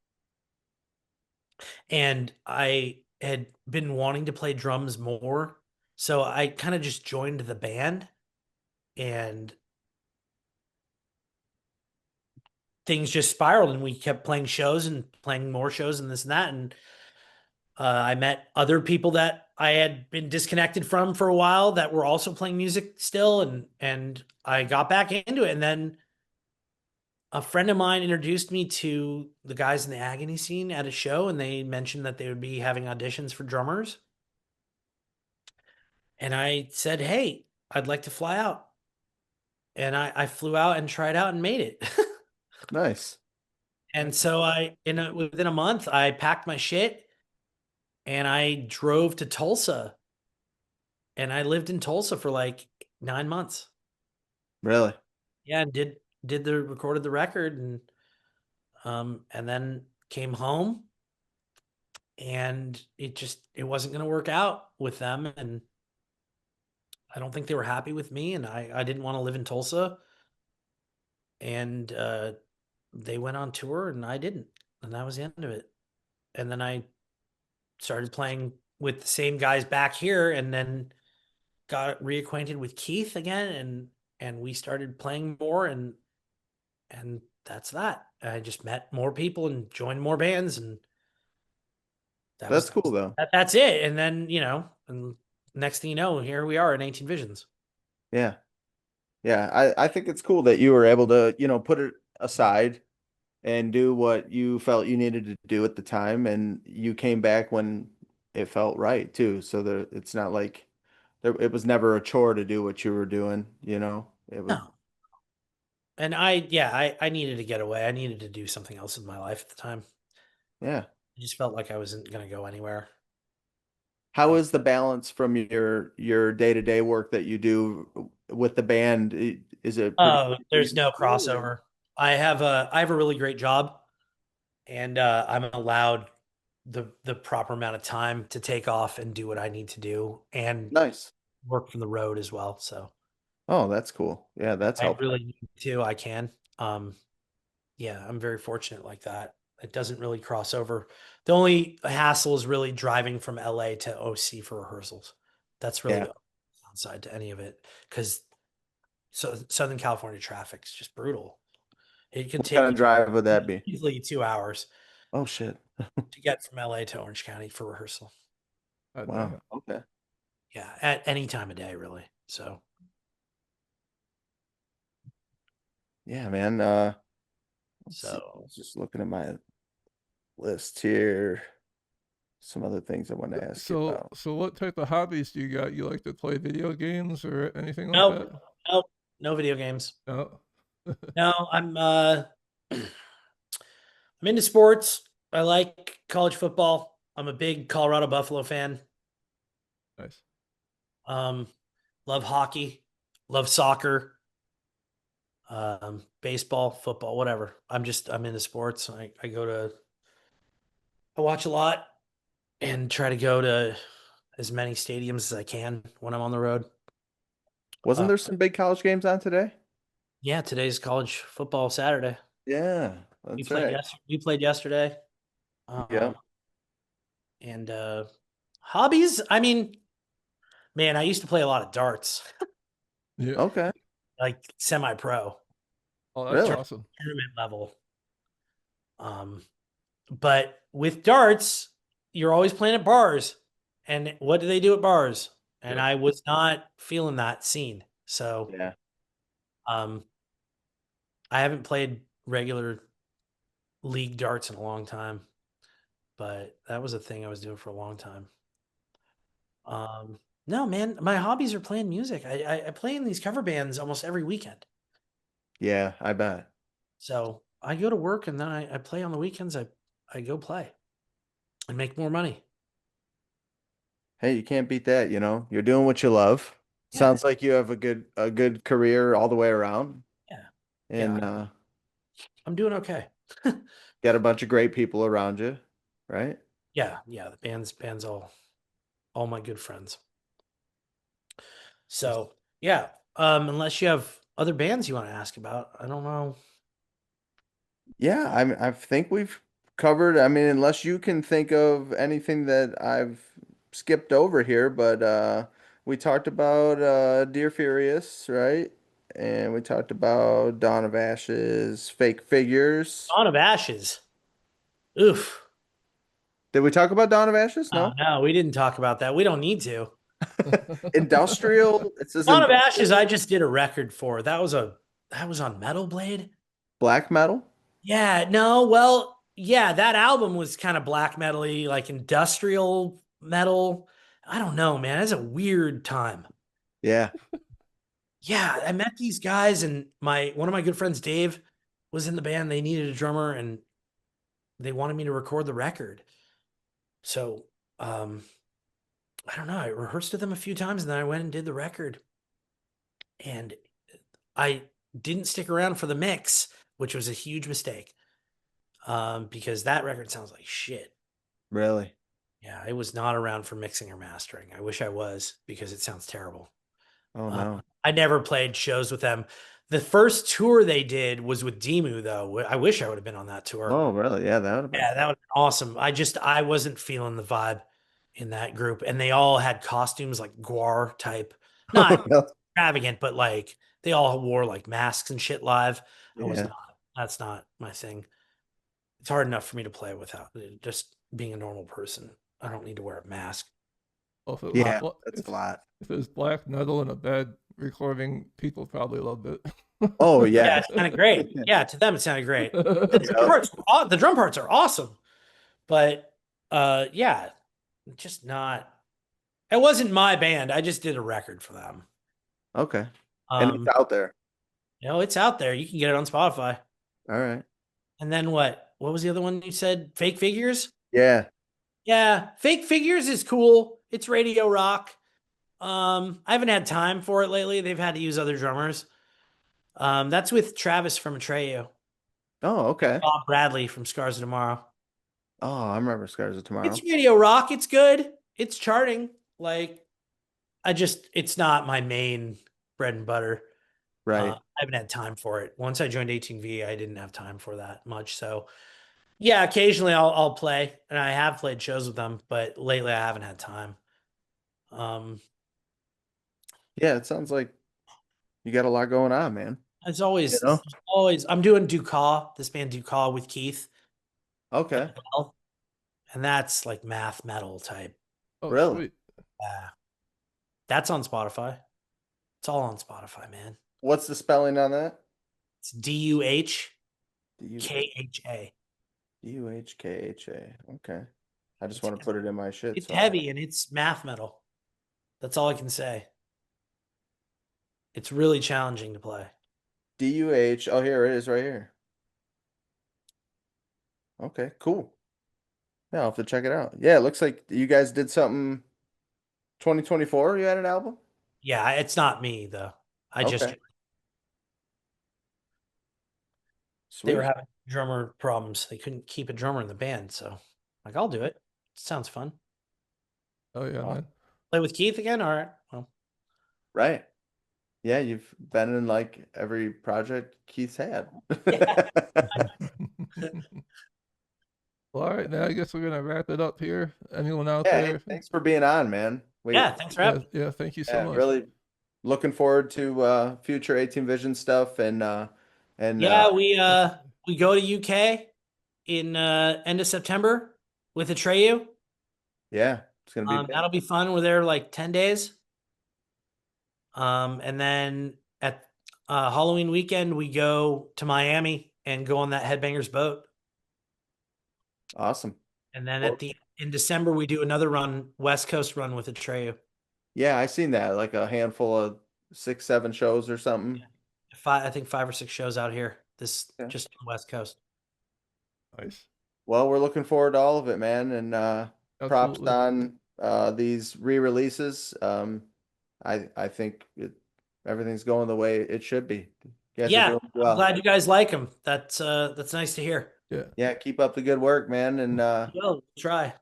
And I had been wanting to play drums more. So I kind of just joined the band and things just spiraled and we kept playing shows and playing more shows and this and that. And I met other people that I had been disconnected from for a while that were also playing music still, and I got back into it. And then a friend of mine introduced me to the guys in the agony scene at a show, and they mentioned that they would be having auditions for drummers. And I said, "Hey, I'd like to fly out." And I flew out and tried out and made it. Nice. And so within a month, I packed my shit and I drove to Tulsa, and I lived in Tulsa for like 9 months. Really? Yeah, and did the recorded the record, and then came home, and it wasn't going to work out with them, and I don't think they were happy with me, and I didn't want to live in Tulsa, and they went on tour and I didn't, and that was the end of it. And then I started playing with the same guys back here, and then got reacquainted with Keith again, and we started playing more, and that's that. I just met more people and joined more bands, and That That's was cool though. that's it. And then, and next thing you know, here we are in 18 Visions. Yeah. Yeah. I think it's cool that you were able to, put it aside and do what you felt you needed to do at the time, and you came back when it felt right too. So that it's not like it was never a chore to do what you were doing, It was, No. And I needed to get away. I needed to do something else in my life at the time. yeah. I just felt like I wasn't going to go anywhere. How And is the balance from your day-to-day work that you do with the band? Is it pretty oh, there's no feasible, or- crossover. I have a really great job, and I'm allowed the proper amount of time to take off and do what I need to do and Nice. work from the road as well. So Oh, that's cool. Yeah, that's I helpful. really need to. I can. Um, yeah, I'm very fortunate like that. It doesn't really cross over. The only hassle is really driving from LA to OC for rehearsals. That's really Yeah. the downside to any of it because Southern California traffic is just brutal. It can What kind take of you drive would that be? easily 2 hours Oh shit. to get from LA to Orange County for rehearsal. God Wow. damn. Okay. Yeah, at any time of day, really. So, Yeah, man. Let's see. I so was just looking at my list here. Some other things I want to ask you So, about. so what type of hobbies do you got? You like to play video games or anything like nope, that? nope, no video games. No. No, I'm into sports. I like college football. I'm a big Colorado Buffalo fan. Nice. Um, love hockey, love soccer, baseball, football, whatever. I'm into sports. I watch a lot and try to go to as many stadiums as I can when I'm on the road. Wasn't Uh, there some big college games on today? yeah, today's college football Saturday. Yeah, that's right. We played yesterday. Yeah. Um, and hobbies. I mean, man, I used to play a lot of darts, Yeah. Okay. like semi-pro, Oh, that's Really? awesome. tournament level. Um, but with darts, you're always playing at bars. And what do they do at bars? And Yep. I was not feeling that scene. So Yeah. um, I haven't played regular league darts in a long time, but that was a thing I was doing for a long time. No, man, my hobbies are playing music. I play in these cover bands almost every weekend. Yeah, I bet. So I go to work and then I play on the weekends. I go play and make more money. Hey, you can't beat that, You're doing what you love. Yeah, Sounds like you have a good career all the way around, yeah, yeah. and I'm doing okay. got a bunch of great people around you, right? Yeah, yeah. The band's all my good friends. So yeah. Unless you have other bands you want to ask about, I don't know. Yeah, I think we've covered. I mean, unless you can think of anything that I've skipped over here, but we talked about Dear Furious, right? And we talked about Dawn of Ashes, Fake Figures. Dawn of Ashes. Oof. Did we talk about Dawn of Ashes? Oh No. no, we didn't talk about that. We don't need to. Industrial. It says Dawn of Ashes, industrial I just did a record for. That was on Metal Blade. black metal. Yeah, no, well, yeah, that album was kind of black metal-y, like industrial metal. I don't know, man. It's a weird time. Yeah. Yeah, I met these guys and my one of my good friends, Dave, was in the band. They needed a drummer and they wanted me to record the record. So, I don't know. I rehearsed with them a few times and then I went and did the record. And I didn't stick around for the mix, which was a huge mistake. Because that record sounds like shit. Really. Yeah, I was not around for mixing or mastering. I wish I was because it sounds terrible. Oh no. I never played shows with them. The first tour they did was with Demu, though. I wish I would have been on that tour. Oh, really? Yeah, that would have been Yeah, that would have been awesome. I wasn't feeling the vibe in that group, and they all had costumes like Guar type, not cool. extravagant, but like they all wore like masks and shit live. I was Yeah. not. That's not my thing. It's hard enough for me to play without just being a normal person. I don't need to wear a mask. Well, if it was Yeah, bla- that's a lot. if it was black metal and a bad recording, people probably loved it. Oh Yeah, yeah. it sounded great. Yeah, to them it sounded great. Yeah. The drum parts are awesome, but yeah, just not. It wasn't my band. I just did a record for them. Okay. And it's out there. It's out there. You can get it on Spotify. All right. And then what? What was the other one you said? Fake Figures? Yeah. Yeah, Fake Figures is cool. It's radio rock. I haven't had time for it lately. They've had to use other drummers. That's with Travis from Atreyu. Oh, okay. Bob Bradley from Scars of Tomorrow. Oh, I remember Scars of Tomorrow. It's radio rock. It's good. It's charting. Like, it's not my main bread and butter. Right. I haven't had time for it. Once I joined 18V, I didn't have time for that much. So, yeah, occasionally I'll play, and I have played shows with them, but lately I haven't had time. Yeah, it sounds like you got a lot going on, man. It's You know? always. I'm doing Ducaw, this band Ducaw with Keith, Okay. and that's like math metal type. Oh, Really? sweet. Yeah, that's on Spotify. It's all on Spotify, man. What's the spelling on that? It's DUHKHA. Duhkha. Okay. I just want to put it in my shit. It's heavy and it's math metal. That's all I can say. It's really challenging to play. DUH. Oh, here it is right here. Okay, cool. Yeah, I'll have to check it out. Yeah, it looks like you guys did something 2024. You had an album? Yeah, it's not me though. I just Okay. they were Sweet. having drummer problems. They couldn't keep a drummer in the band, so like I'll do it. Sounds fun. Oh yeah, man. Play with Keith again? All right. Well, Right. Yeah, you've been in like every project Keith's had. Yeah. Well, all right, now I guess we're gonna wrap it up here. Anyone out Yeah, hey, there? thanks for being on, man. yeah, thanks for having me. Yeah, thank you so much. Really looking forward to future 18 Vision stuff and Yeah, we go to UK in end of September with Atreyu. yeah, it's gonna be big. That'll be fun. We're there like 10 days. And then at Halloween weekend, we go to Miami and go on that Headbangers boat. Awesome. And then in December, we do another run, West Coast run with Atreyu. Yeah, I seen that, like a handful of 6, 7 shows or something. I think 5 or 6 shows out here. Just on the West Coast. Nice. Well, we're looking forward to all of it, man, and props Absolutely. on these re-releases. I think everything's going the way it should be. You guys are Yeah, doing well. I'm glad you guys like them. That's nice to hear. Yeah. Yeah, keep up the good work, man, and Well, try.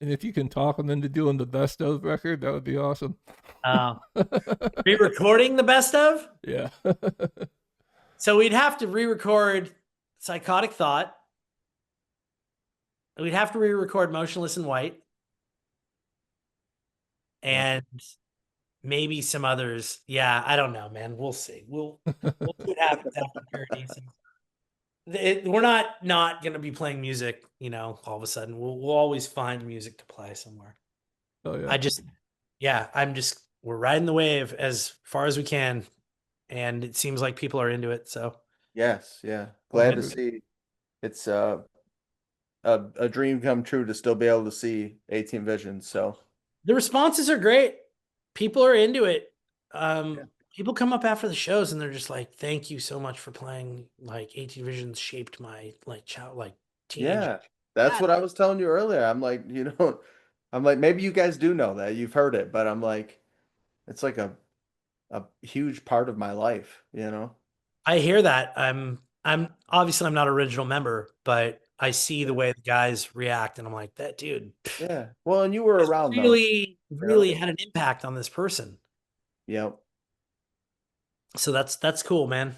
And if you can talk them into doing the best of record, that would be awesome. Re-recording the best of? Yeah. So we'd have to re-record Psychotic Thought. We'd have to re-record Motionless in White. And maybe some others. Yeah, I don't know, man. We'll see. We'll see what happens after Paradise. We're not going to be playing music, all of a sudden. We'll always find music to play somewhere. Oh yeah. We're riding the wave as far as we can, and it seems like people are into it. So yes, yeah, glad to see. It's a dream come true to still be able to see 18 Visions. So the responses are great. People are into it. People come up after the shows and they're just like, "Thank you so much for playing." Like 18 Visions shaped my teenage. yeah, that's what I was telling you earlier. I'm like, I'm like, maybe you guys do know that you've heard it, but I'm like, it's like a huge part of my life. I hear that. I'm obviously I'm not an original member, but I see the way the guys react, and I'm like, that dude. Yeah. Well, and you were around though. Really had an impact on this person. Yep. So that's cool, man.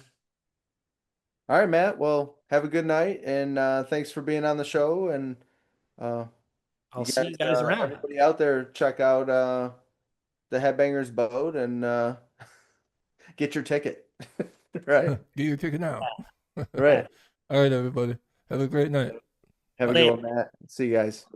All right, Matt. Well, have a good night, and thanks for being on the show. And I'll see you guys around. Everybody out there, check out the Headbangers Boat and get your ticket. Right. Get your ticket now. Right. All right, everybody. Have a great night. Have a good one, Matt. See you guys.